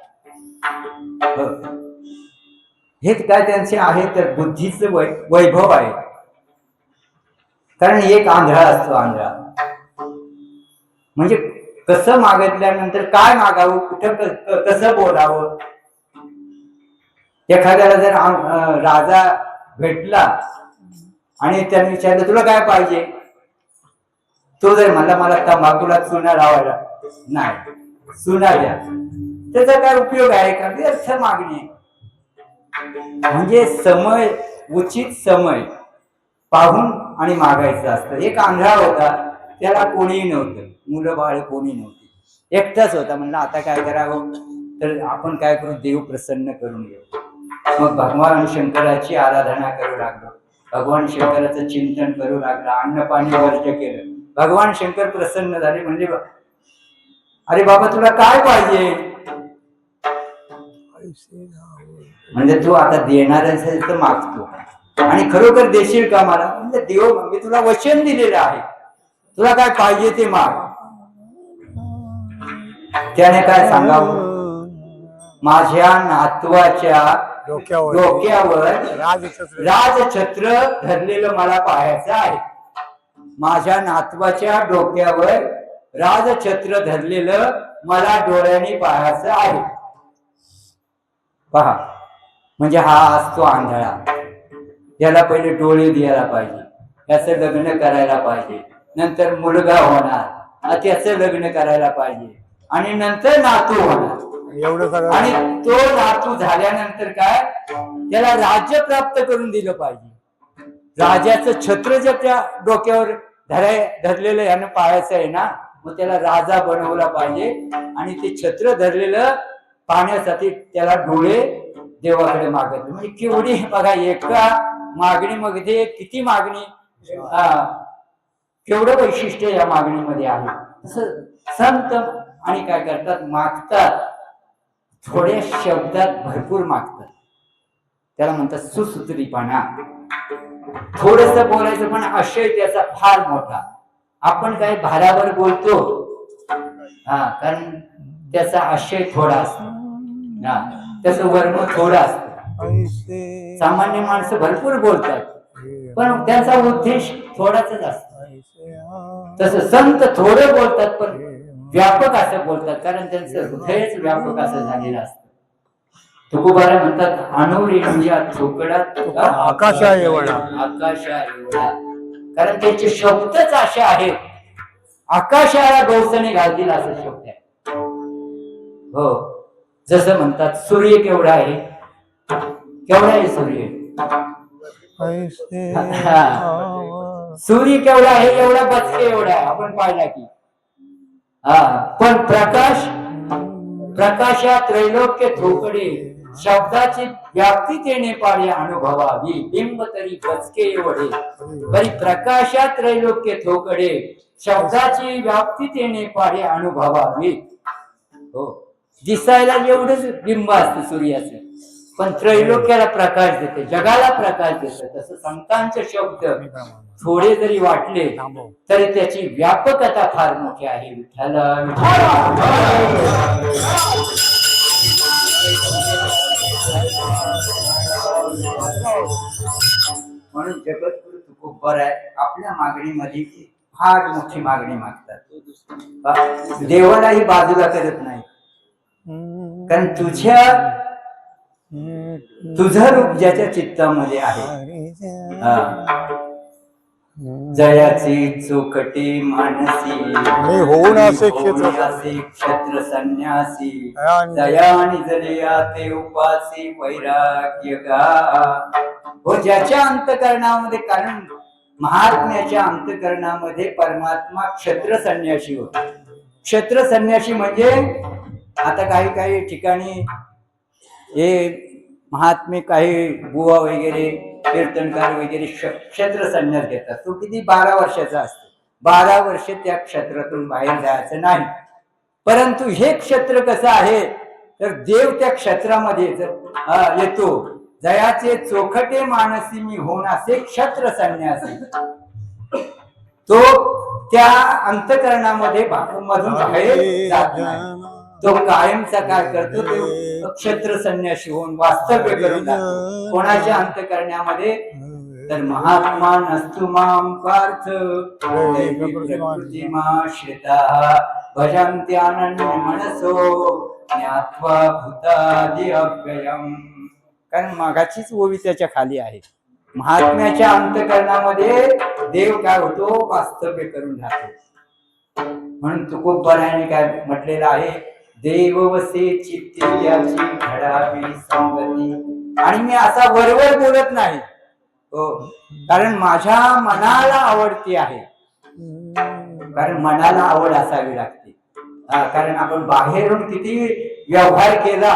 हेच काय त्यांचे आहे तर बुद्धीचं वैभव आहे. कारण एक आंधळा असतो, आंधळा म्हणजे कसं मागितल्यानंतर काय मागावं, कुठं कसं बोलावं. एखाद्याला जर राजा भेटला आणि त्याने विचारलं तुला काय पाहिजे, तो जर म्हणला मला तंबाखूला चुना लावायला, नाही चुना द्या, त्याचा काय उपयोग आहे का, व्यर्थ मागणी. म्हणजे समय, उचित समय पाहून आणि मागायचं असतं. एक आंधळा होता, त्याला कोणीही नव्हतं, मुलं बाळ कोणी नव्हती, एकटाच होता. म्हणलं आता काय करावं, तर आपण काय करू, देव प्रसन्न करून घेऊ. मग भगवान शंकराची आराधना करू लागलो, भगवान शंकराचं चिंतन करू लागला, अन्न पाणी वर्ज केलं. भगवान शंकर प्रसन्न झाले, म्हणजे अरे बाबा तुला काय पाहिजे, म्हणजे तू आता देणार असेल तर मागतो आणि खरोखर देशील का मला. म्हणजे देव मी तुला वचन दिलेलं आहे, तुला काय पाहिजे ते माग. त्याने काय सांगावं, माझ्या नातवाच्या डोक्यावर राजछत्र धरलेलं मला पाहायचं आहे. माझ्या नातवाच्या डोक्यावर राजछत्र धरलेलं मला डोळ्यांनी पाहायचं आहे. पहा, म्हणजे हा असतो आंधळा. याला पहिले डोळे द्यायला पाहिजे, याचं लग्न करायला पाहिजे, नंतर मुलगा होणार, त्याचं लग्न करायला पाहिजे आणि नंतर नातू होणार. आणि तो नातू झाल्यानंतर काय, त्याला राज्य प्राप्त करून दिलं पाहिजे. राजाचं छत्र जर त्या डोक्यावर धरलेलं यानं पाहायचं आहे ना, मग त्याला राजा बनवला पाहिजे आणि ते छत्र धरलेलं पाहण्यासाठी त्याला डोळे देवाकडे मागत. म्हणजे केवढी बघा, एका मागणीमध्ये किती मागणी, केवढं वैशिष्ट्य या मागणीमध्ये आहे. तसं संत आणि काय करतात, मागतात, थोड्या शब्दात भरपूर मागतात. त्याला म्हणतात सुसूत्रीपणा. थोडस बोलायचं पण आशय त्याचा फार मोठा. आपण काय भारावर बोलतो, कारण त्याचा आशय थोडा असतो, त्याचं वर्म थोडं असतं. सामान्य माणसं भरपूर बोलतात पण त्यांचा उद्देश थोडाच असतो. तसं संत थोडं बोलतात पण व्यापक असं बोलतात, कारण त्यांचं हृदयच व्यापक असं झालेलं असतं. तुकोबारा म्हणतात, अनुरेंजा थोकडात आकाशा एवढा, आकाशा एवढा. कारण त्यांचे शब्दच असे आहेत, आकाशाला गवसणी घालतील असं शब्द आहे. हो, जसं म्हणतात सूर्य केवढा आहे, केवढा आहे सूर्य, सूर्य केवढा आहे, एवढा बचके एवढा आहे, आपण पाहिला की. पण प्रकाशा त्रैलोक्य थोकडे, शब्दाची व्याप्ती तेने पाडे अनुभवावी, बिंब तरी बचके एवढे. बरी प्रकाशा त्रैलोक्य थोकडे, शब्दाची व्याप्ती तेने पाडे अनुभवावी. हो, दिसायला एवढंच बिंब असतं सूर्याचं, पण त्रैलोक्याला प्रकाश देते, जगाला प्रकाश देते. तसं संतांचे शब्द थोडे जरी वाटले तरी त्याची व्यापकता फार मोठी आहे. विठ्ठल म्हणून जगद्गुरु तुकोबर आहे, आपल्या मागणीमध्ये फार मोठी मागणी मागतात. देवालाही बाजूला करत नाही, कारण तुझं रूप ज्याच्या चित्तामध्ये आहे, जयाची चोखटी मानसी होऊन असे क्षत्र संन्यासी, दयानी जलिया ते उपासी वैराग्य गा. हो, ज्याच्या अंतकरणामध्ये, कारण महात्म्याच्या अंतकरणामध्ये परमात्मा क्षत्र संन्यासी होता. क्षत्र संन्यासी म्हणजे आता काही काही ठिकाणी हे महात्मे, काही बुवा वगैरे, कीर्तनकार वगैरे क्षत्र संन्यास घेतात. तो किती 12 वर्षाचा असतो, 12 वर्ष त्या क्षेत्रातून बाहेर जायचं नाही. परंतु हे क्षेत्र कसं आहे, तर देव त्या क्षेत्रामध्ये येतो. जयाचे चोखटे मानसी मी होऊन असे क्षत्र संन्यासी. तो त्या अंतकरणामध्ये मधून बाहेर जात नाही. तो कायमचा काय करतो, तो क्षत्र संन्यासी होऊन वास्तव्य करून जातो. कोणाच्या अंतकरणामध्ये? तर महात्मा नस्तु मां पार्थ दैवी प्रकृतिमाश्रिताः भजन्ति अनन्य मनसो ज्ञात्वा भूतादि अव्ययम्. कारण मागाचीच ओवी त्याच्या खाली आहे. महात्म्याच्या अंतकरणामध्ये देव काय होतो? वास्तव्य करून राहतो. म्हणून तुकोबाराने काय म्हटलेलं आहे? देव वसे चित्ते याची घडावी संगती. आणि मी असा वरवर बोलत नाही, हो, कारण माझ्या मनाला आवडती आहे. कारण मनाला आवड असावी लागते. कारण आपण बाहेरून किती व्यवहार केला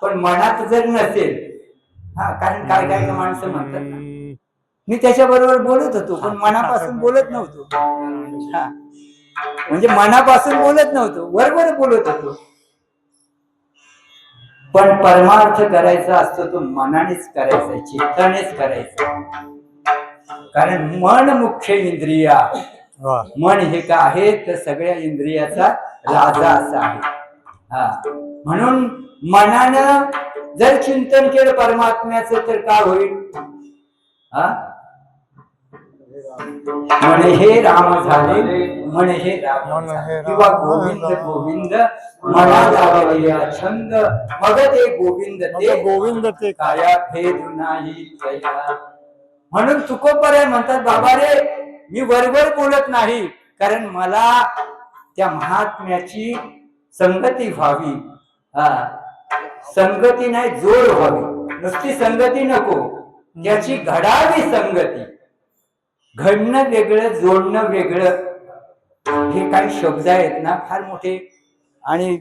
पण मनात जर नसेल, कारण काय काय माणसं म्हणतात ना, मी त्याच्या बरोबर बोलत होतो पण मनापासून बोलत नव्हतो. म्हणजे मनापासून बोलत नव्हतो, वरवर बोलत होतो. पण परमार्थ करायचा असतो तो मनानेच करायचा, चित्तानेच करायचा. कारण मन मुख्य इंद्रिया, मन हे का आहे तर सगळ्या इंद्रियाचा राजा असा आहे. म्हणून मनानं जर चिंतन केलं परमात्म्याचं तर काय होईल? म्हणे हे राम झाले, म्हणे हे राम किंवा गोविंद गोविंद मना लागले छंद, मग ते गोविंद ते गोविंद ते काया भेद नाही तया. म्हणून तुकोबराय म्हणतात, बाबा रे मी वरवर बोलत नाही, कारण मला त्या महात्म्याची संगती व्हावी. संगती नाही, जोड व्हावी. नुसती संगती नको, त्याची घडावी संगती. घडणं वेगळं, जोडणं वेगळं. हे काही शब्द आहेत ना फार मोठे. आणि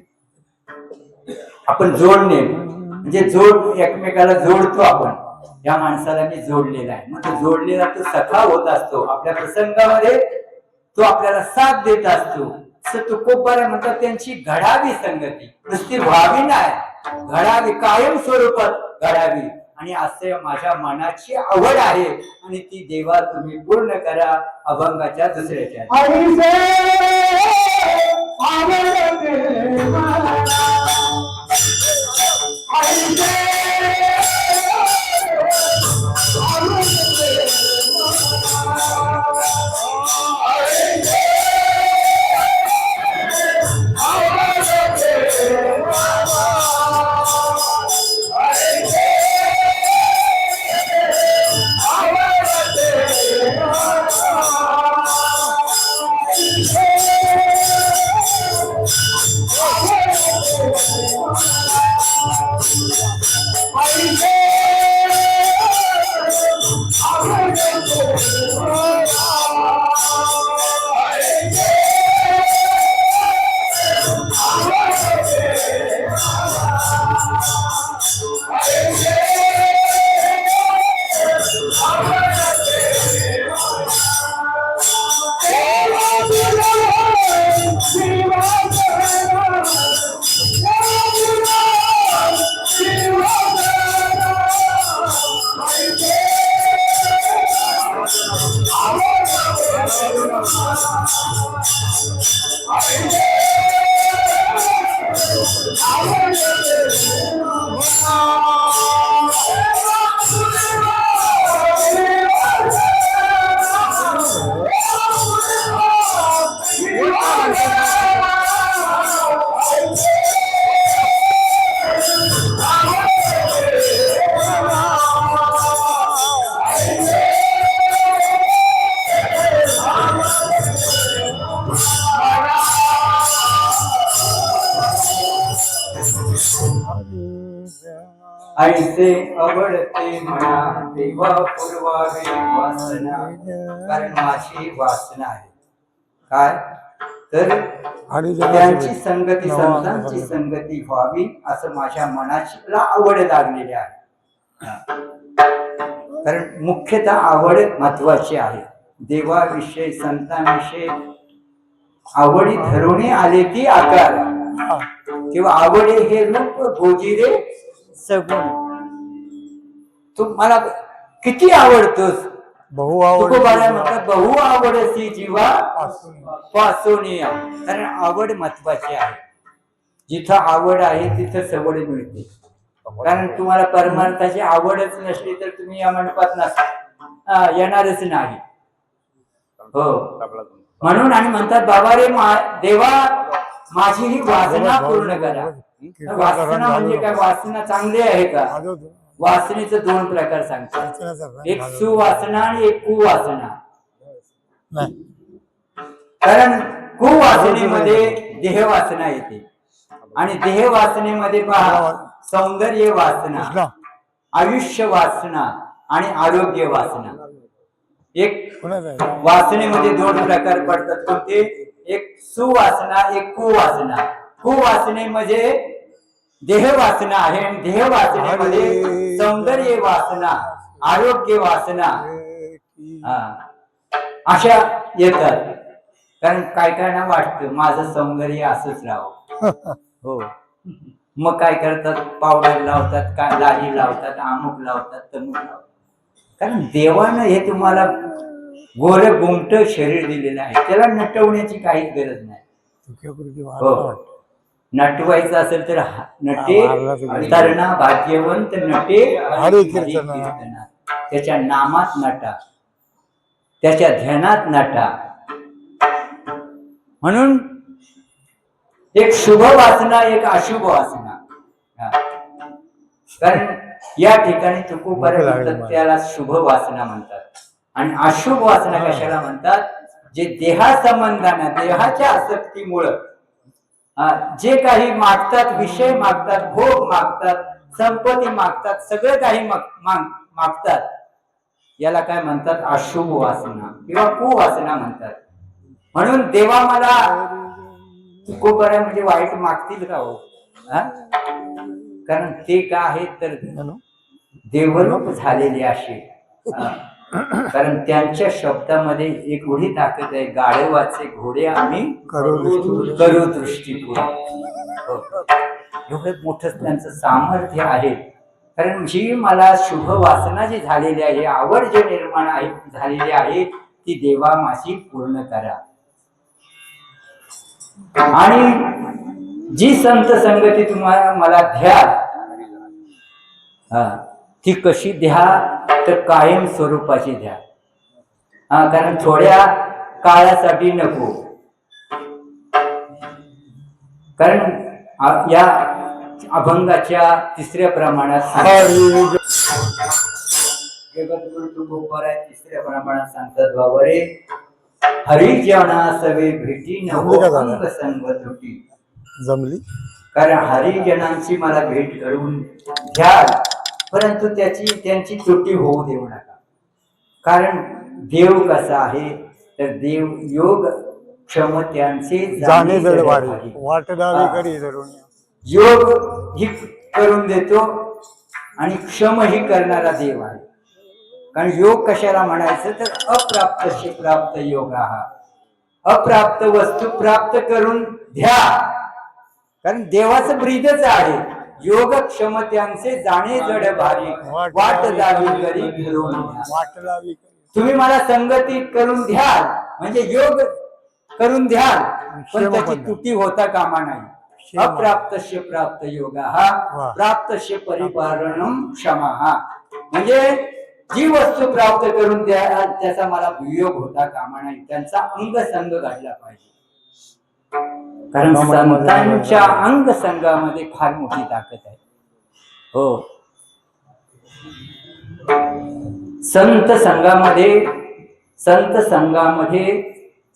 आपण जोडणे म्हणजे जोड, एकमेकाला जोडतो आपण. या माणसाला मी जोडलेला आहे, मग तो जोडलेला तो सखा होत असतो. आपल्या प्रसंगामध्ये तो आपल्याला साथ देत असतो. असं तुकोबाराय म्हणतात, त्यांची घडावी संगती. नुसती व्हावी नाही, घडावी, कायम स्वरूपात घडावी. आणि असे माझ्या मनाची आवड आहे आणि ती देवा तुम्ही पूर्ण करा. अभंगाच्या दुसऱ्याच्या ऐसे आवडते म्हणा देवा पुरवावे वासना. कारण माझी वासना आहे काय तर त्यांची संगती, संतांची संगती व्हावी असं माझ्या मनाची आवड लागलेली आहे. कारण मुख्यतः आवड महत्वाची आहे. देवाविषयी, संतांविषयी आवडी धरून आले ती आकार, किंवा आवडे हे रूप गोजिरे सगुण. तू मला किती आवडतोस, तुकोबाला म्हणतात बहु आवडती जीवा पासोनिया. कारण आवड महत्वाची आहे. जिथं आवड आहे तिथं सवड मिळते. कारण तुम्हाला परमार्थाची आवडच नसली तर तुम्ही या मंडपात येणारच नाही. हो, म्हणून आणि म्हणतात बाबा रे देवा माझी ही वासना पूर्ण करा. वासना म्हणजे काय? वासना चांगली आहे का? वासनेचे दोन प्रकार सांगतात, एक सुवासना आणि एक कुवासना. कारण कुवासनेमध्ये देहवासना येते आणि देहवासनेमध्ये पहा सौंदर्य वासना, आयुष्य वासना आणि आरोग्य वासना. एक वासनेमध्ये दोन प्रकार पडतात. कोणते? एक सुवासना, एक कुवासना. कुवासनेमध्ये देह वासना आहे आणि देह वासनेमध्ये सौंदर्य वासना, आरोग्य वासना अशा येतात. कारण काय काय ना वाटतं माझं सौंदर्य असंच राहावं. हो, मग काय करतात? पावडर लावतात, काय लाली लावतात, अमुक लावतात, तमुक लावतात. कारण देवानं हे तुम्हाला गोर गुमट शरीर दिलेलं आहे, त्याला नटवण्याची काहीच गरज नाही. हो, नटवायचं असेल तर नटे तरणा भाग्यवंत नटे कीर्तना. त्याच्या नामात नटा, त्याच्या ध्यानात नटा. म्हणून एक शुभ वासना, एक अशुभ वासना. कारण या ठिकाणी तुकोबाला म्हणतात त्याला शुभ वासना म्हणतात. आणि अशुभ वासना कशाला म्हणतात? जे देहासंबंधाने, देहाच्या आसक्तीमुळं जे काही मागतात, विषय मागतात, भोग मागतात, संपत्ती मागतात, सगळं काही मागतात, याला काय म्हणतात? अशुभ वासना किंवा कुवासना म्हणतात. म्हणून देवा मला तुकोबाला म्हणजे वाईट मागतील का हो? कारण ते का आहेत तर देवरूप झालेले असे. कारण त्यांच्या शब्दामध्ये एक एवढी ताकद आहे, गाढवाचे घोडे आम्ही करू दृष्टीपुढे. एवढं मोठं त्यांचं सामर्थ्य आहे. कारण जी मला शुभ वासना जी झालेली आहे, आवड जे निर्माण आहे झालेली आहे, ती देवा माझी पूर्ण करा. आणि जी संत संगती तुम्हाला मला द्या, ती कशी द्या तर कायम स्वरूपाची द्या. कारण थोड्या काळासाठी नको. कारण या अभंगाच्या तिसऱ्या प्रमाणात जगद्गुरु तुकोबार तिसऱ्या प्रमाणात सांगतात बाबा रे हरिजना सवे भेटी नको अंग संग तुटी. जमली. कारण हरिजनांची मला भेट घडवून घ्या, परंतु त्यांची त्रुटी होऊ देऊ नका. कारण देव कसा आहे तर देव योग क्षम त्यांचे जाणे जडवारी वाटडावी करी धरून योग ही करून देतो आणि क्षम ही करणारा देव आहे. कारण योग कशाला म्हणायचं तर अप्राप्तशी प्राप्त योग हा. अप्राप्त वस्तू प्राप्त करून द्या. कारण देवाचं ब्रीदच आहे. योग क्षमत्यांचे जाणे जड भारी वाट जावी करी फिरून. तुम्ही मला संगती करून द्याल म्हणजे योग करून द्याल, पण त्याची त्रुटी होता कामा नाही. अप्राप्तस्य प्राप्त योग हा प्राप्तस्य परिपारणम क्षमा हा. म्हणजे जी वस्तू प्राप्त करून द्या त्याचा मला वियोग होता कामा नाही. त्यांचा अंग संग घडला पाहिजे. कारण संतांच्या अंग संघामध्ये फार मोठी ताकद आहे. हो, संत संघामध्ये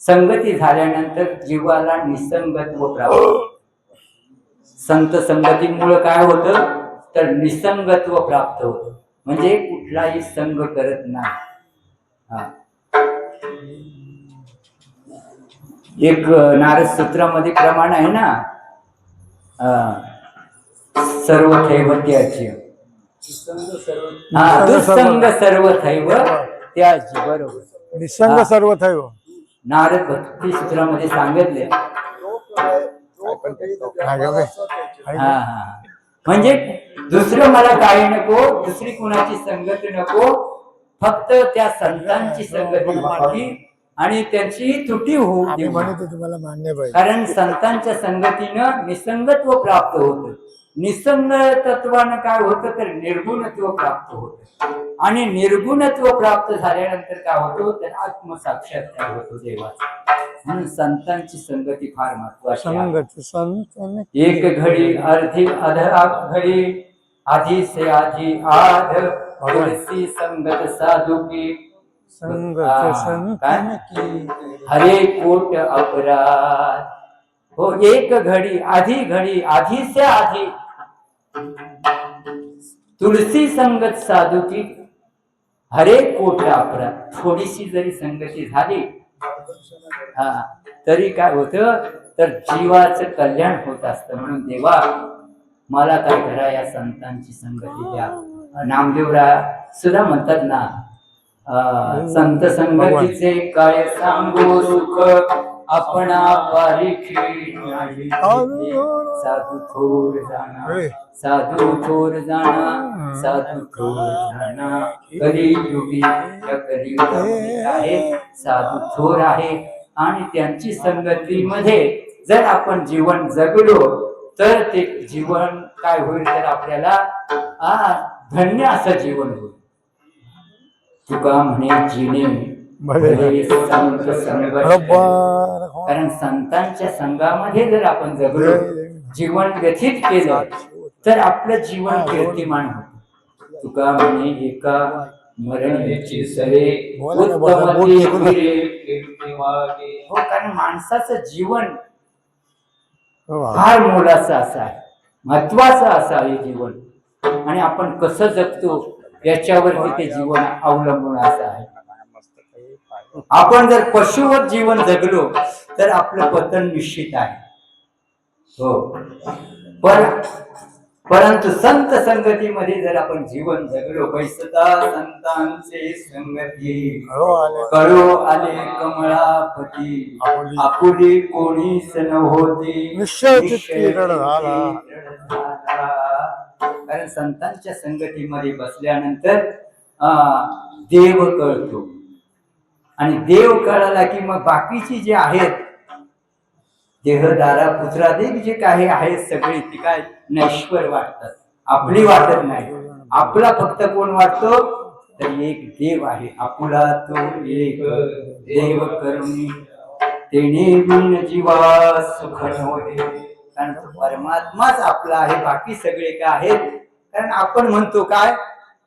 संगती झाल्यानंतर जीवाला निसंगत्व प्राप्त. संत संगतीमुळे काय होतं तर निसंगत्व प्राप्त होतं. म्हणजे कुठलाही संग करत नाही. एक नारद सूत्रामध्ये प्रमाण आहे ना, सर्व थैव त्याज्य. दुसंग सर्व थैव त्याज्य. बरोबर, निसंग सर्व थैव. नारद भक्ती सूत्रामध्ये सांगितले. म्हणजे दुसरं मला काही नको, दुसरी कुणाची संगत नको, फक्त त्या संतांची संगती व्हावी आणि त्यांची त्रुटी होऊ आम्ही देऊ म्हणतो तुम्हाला मान्य पाहिजे. कारण संतांच्या संगतीनं निसंगत्व प्राप्त होतं. निसंग तत्वानं काय होतं तर निर्गुणत्व प्राप्त होतं आणि निर्गुणत्व प्राप्त झाल्यानंतर काय होतं तर आत्मसाक्षात्कार होतो देवाचा. म्हणून संतांची संगती फार महत्वाची आहे. संगत संत एक घडी अर्धी अध घडी आधी से आधी आध तुलसी संगत साधू की संगत संतन की हरे कोट अपराध. हो एक घडी आधी से आधी तुलसी संगत साधू की हरे कोट अपराध. थोडीशी जरी संगती झाली तरी काय होतं तर जीवाचं कल्याण होत असतं. म्हणून देवा मला काय करा या संतांची संगती द्या. नामदेवराय सुद्धा म्हणतात ना संत संगतीचे काय सांगू सुख आपणा पारिखी नाही. साधू थोर जाणा साधू थोर जाणा साधू थोर जाणा कलियुगी कलियुगी आहे साधू थोर आहे. आणि त्यांची संगतीमध्ये जर आपण जीवन जगलो तर ते जीवन काय होईल तर आपल्याला धन्य असं जीवन होईल. तुका म्हणे जिने भले संत संग. कारण संतांच्या संघामध्ये जर आपण जगलो जीवन व्यथित केलं तर आपलं जीवन कीर्तिमान होतं. तुका म्हणे एका मरणाची सरे उत्तमती फिरे कीर्ती मागे. हो कारण माणसाचं जीवन फार मोलाचं असं आहे, महत्वाचं असं आहे जीवन. आणि आपण कसं जगतो याच्यावरती ते जीवन अवलंबून असं आहे. आपण जर पशुवत जीवन जगलो तर आपलं पतन निश्चित आहे. हो परंतु संत संगतीमध्ये जर आपण जीवन जगलो बैसता संतांचे संगती कळो आले कमळापती आपुली कोणीच नव्हती निश्चय झाला. कारण संतांच्या संगतीमध्ये बसल्यानंतर देव कळतो आणि देव कळाला की मग बाकीची जे आहेत देहदारा पुत्रादिक जे काही आहेत सगळी ती काय नैश्वर वाटतात, आपली वाटत नाही. आपला फक्त कोण वाटतो तर एक देव आहे. आपुला तो एक देव करुणी तेने बिन जीवा सुख नव्हे. कारण तो परमात्माच आपला आहे, बाकी सगळे काय आहेत. कारण आपण म्हणतो काय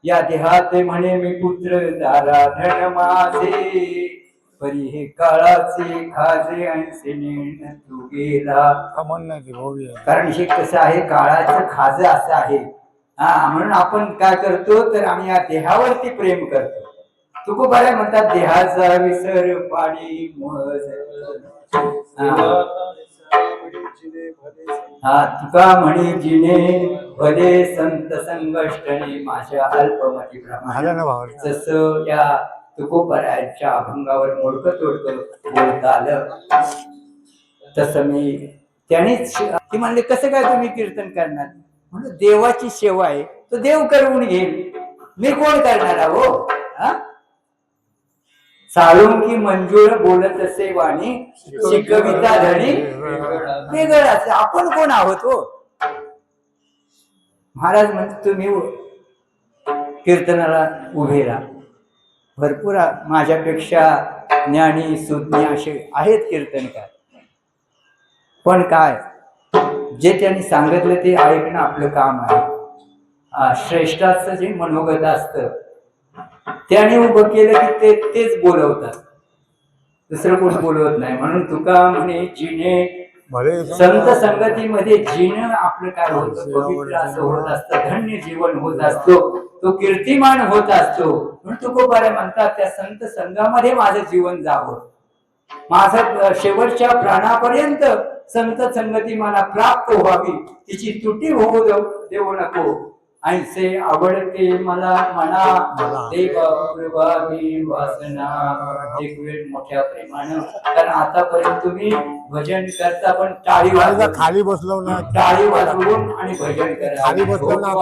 या देहात म्हणे मी पुत्र दारा धन माझे परी हे काळाचे खाजे ऐसे तू गेला. कारण हे कसं आहे काळाचं खाज असं आहे. म्हणून आपण काय करतो तर आम्ही या देहावरती प्रेम करतो. तुकोबारा म्हणतात देहाचा विसर पाणी तुका म्हणे जिने भले संत संगष्टने माझ्या अल्पमती प्रमाणे. जसं या तुकोबाराच्या अभंगावर मोडकं तोडकं बोलता आलं तसं मी त्यानेच ती म्हणले कसं काय तुम्ही कीर्तन करणार. म्हणून देवाची सेवा आहे तो देव करून घेईल, मी कोण करणार आहो. साळुंकी मंजूळ बोलत असे वाणी शिकविता धणी वेगळं असं. आपण कोण आहोत हो. महाराज म्हणते तुम्ही कीर्तनाला उभे राहा. भरपूर माझ्यापेक्षा ज्ञानी सुज्ञ असे आहेत कीर्तनकार. पण काय जे त्यांनी सांगितलं ते ऐकणं आपलं काम आहे. श्रेष्ठाचं जे मनोगत असतं त्याने उभं केलं की तेच बोलवतात, दुसरं कोण बोलवत नाही. म्हणून तुका म्हणे जिने संत संगतीमध्ये जिनं आपलं काय होतं पवित्र असं होत असतं, धन्य जीवन होत असतो, तो कीर्तिमान होत असतो. म्हणून तुकोबारा म्हणतात त्या संत संघामध्ये माझं जीवन जावं, माझं शेवटच्या प्राणापर्यंत संत संगती मला प्राप्त व्हावी, तिची त्रुटी होऊ देऊ नको. ऐसे आवडते मला मना देवा प्रभावी वासना. एक वेळ मोठ्या प्रेमानं, कारण आतापर्यंत तुम्ही भजन करता पण टाळी वाजवून, खाली बसलो ना, टाळी वाजवून आणि भजन करा. खाली बसलो ना.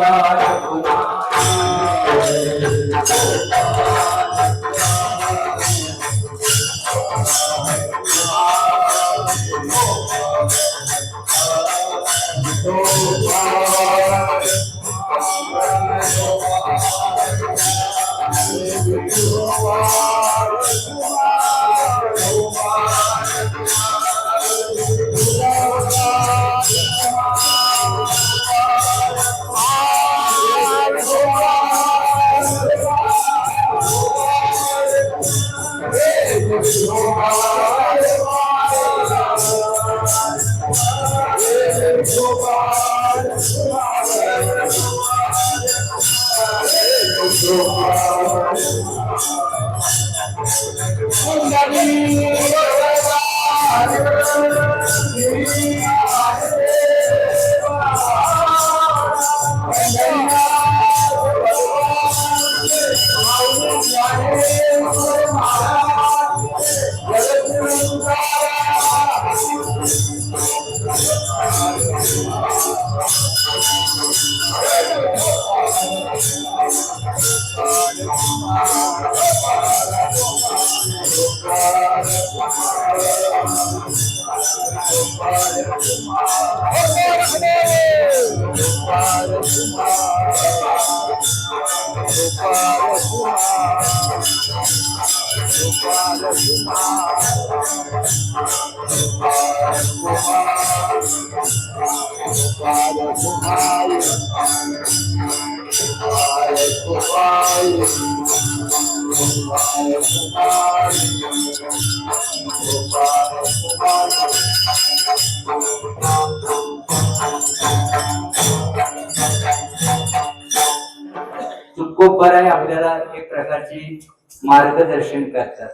तुकोबार आहे आपल्याला एक प्रकारची मार्गदर्शन करतात.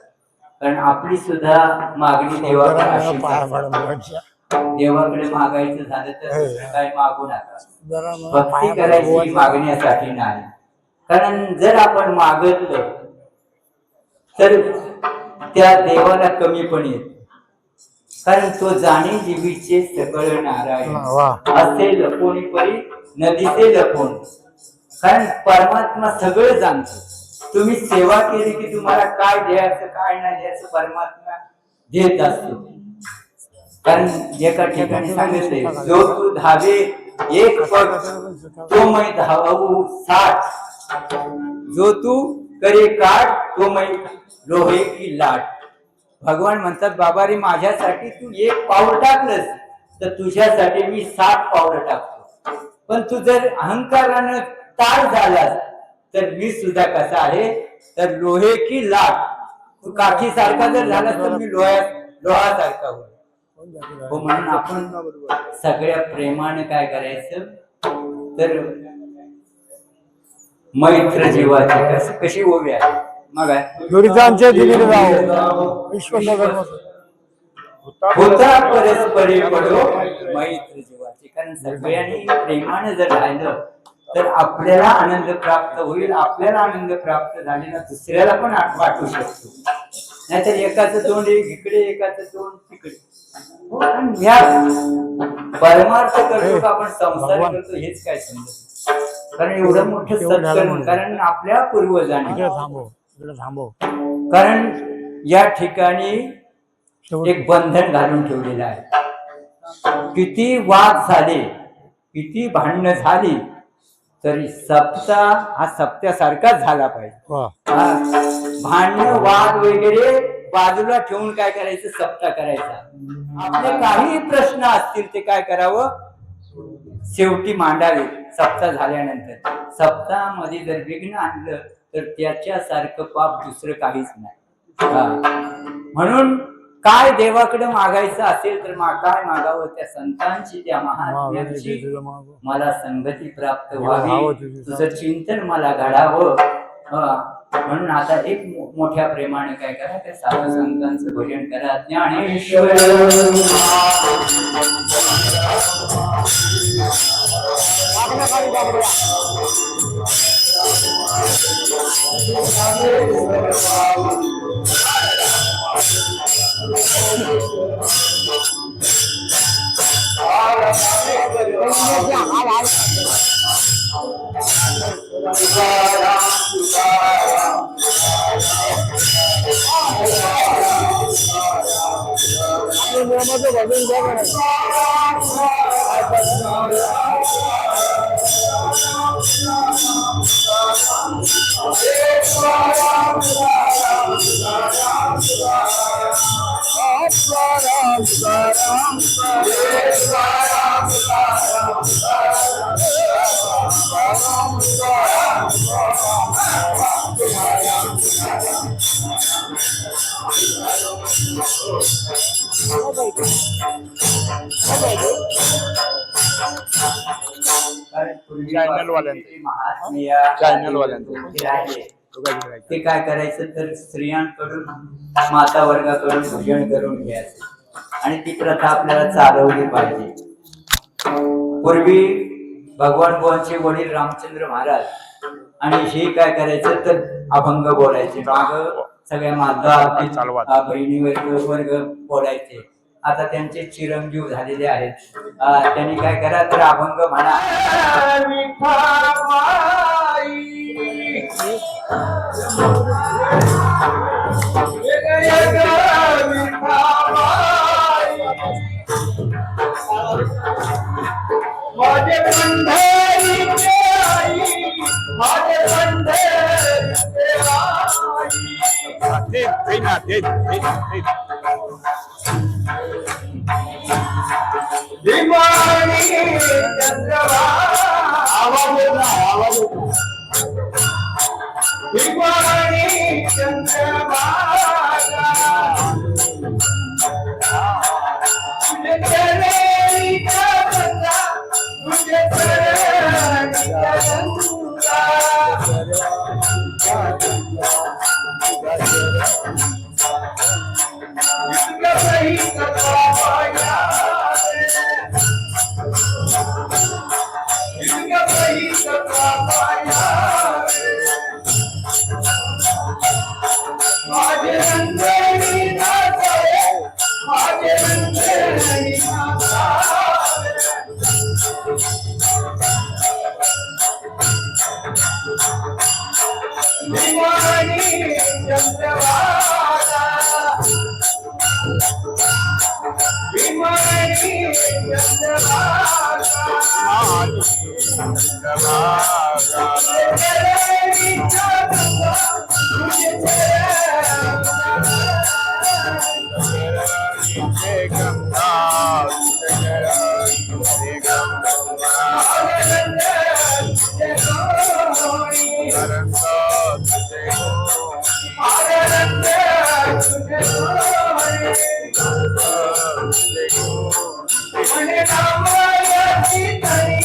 कारण आपली सुद्धा मागणी देवाकडे अशीच असते. देवाकडे मागायचं झालं तर दुसरं काही मागू नका. भक्ती करायची मागण्यासाठी नाही. कारण जर आपण मागितलं तर त्या देवाला कमी पण येत. कारण तो जाणे जीवीचे सकळ नारायण असे लपोणी परी नदीचे लपोण. कारण परमात्मा सगळं जाणतो. तुम्ही सेवा केली की तुम्हाला काय द्यायचं काय नाही द्यायचं परमात्मा देत असतो. कारण एका ठिकाणी सांगितले, जो तू धावे एक पग तो मै धावू 60. जो तू करे काढ तो मै लोहे की लाट. भगवान म्हणतात, बाबा रे माझ्यासाठी तू एक पाऊल टाकलंस तर तुझ्यासाठी मी 60 पावलं टाकतो. पण तू जर अहंकारानं तार झालास तर मी सुद्धा कसा आहे तर लोहे की लाट. तू काठी सारखा जर झालास तर मी लोहासारखा होईल. हो, म्हणून आपण सगळ्या प्रेमाने काय करायचं तर मैत्र जीवाची कशी ओवी आहे मग दुरितांचे दिलेले होता परस्परे पडो मैत्र जीवाची. कारण सगळ्यांनी प्रेमाने जर राहिलं तर आपल्याला आनंद प्राप्त होईल. आपल्याला आनंद प्राप्त झालेला दुसऱ्याला पण वाटू शकतो. नाहीतर एकाचं तोंड इकडे एकाचं तोंड तिकडे. ह्या परमार्थ करतो का आपण संसार करतो हेच काय समजत. कारण एवढं मोठं सत्कर्म, कारण आपल्या पूर्वजांनी, कारण या ठिकाणी एक बंधन घालून ठेवलेलं आहे. किती वाद झाले, किती भांडणं झाली तरी सप्ताह हा सप्त्यासारखाच झाला पाहिजे. भांडण वाद वगैरे बाजूला ठेवून काय करायचं, सप्ताह करायचा. आपले काही प्रश्न असतील ते काय करावं, शेवटी मांडावे सप्ताह झाल्यानंतर. सप्ताहामध्ये जर विघ्न आणलं तर त्याच्यासारखं पाप दुसरं काहीच नाही. म्हणून काय देवाकडे मागायचं असेल तर काय मागावं, त्या संतांची त्या महात्म्यांची मला संगती प्राप्त व्हावी, तुझं चिंतन मला घडावं. म्हणून आता एक मोठ्या प्रेमाने काय करा, त्या साधू संतांचं भजन करा. ज्ञानेश्वर आपल्या कारण पूर्वी Channel वाल्यांचं. जे महात्म्य Channel वाल्यांचं. जे आहे, ते काय करायचं तर स्त्रियांकडून माता वर्गाकडून भोजन करून घ्यायचं आणि ती प्रथा आपल्याला चालवली पाहिजे. पूर्वी भगवान बुवांचे वडील रामचंद्र महाराज आणि हे काय करायचं तर अभंग बोलायचे, माग सगळ्या माता बहिणी वर्ग बोलायचे. आता त्यांचे चिरंजीव झालेले आहेत. त्यांनी काय करा तर अभंग म्हणा. माझे पंढरीचे आई, माझे पंढरीचे आई. दिवाणी चंद्रवा आवाज दिवाणी चंद्रवा तुझे चरणी का बंदा, तुझे चरणी का बंदा. इसका सही करवाया, इसका सही करवाया. माझे रंजनी नाचावे, माझे रंजनी नाचावे. दिवाणी चंद्रवाला, दिवाणी चंद्रवाला. तेरी चंद्रवा, तुझे मने नाम याची तरी,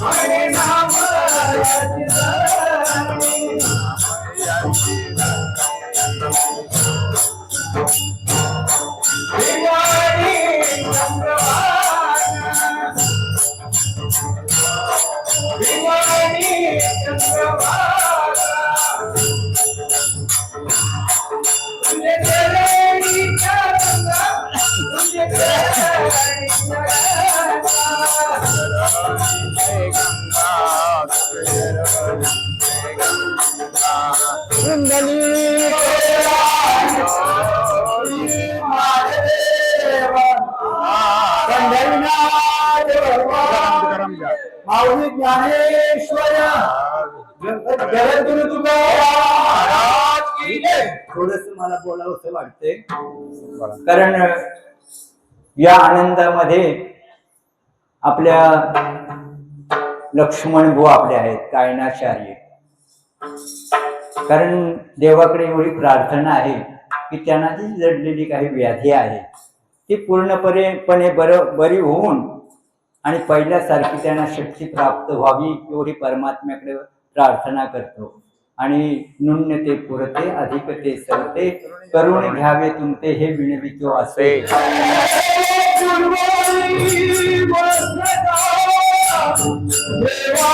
मने नाम याची तरी. दिवाणी चंद्रवाला, दिवाणी चंद्रवाला. तुझे चरणी का बंदा, तुझे चरणी का माऊली ज्ञानेश्वर जगद्गुरु तुकाराम की जय. थोडस मला बोलावंसं वाटतंय, कारण या आनंदामध्ये आपल्या लक्ष्मण बुवा आपले आहेत कायनाचार्य. कारण देवाकडे एवढी प्रार्थना आहे की त्यांना जी जडलेली काही व्याधी आहे ती पूर्णपणे बरी होऊन आणि पहिल्यासारखी त्यांना शक्ती प्राप्त व्हावी एवढी परमात्म्याकडे प्रार्थना करतो. आणि नुण्य ते पुरते अधिक ते सरते, करून घ्यावे तुमते हे विणवितो असे. देवा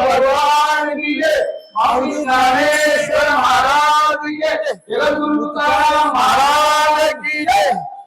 भगवान की जय, माऊली ज्ञानेश्वर महाराज की जय, जगद्गुरु तुकाराम महाराज की जय.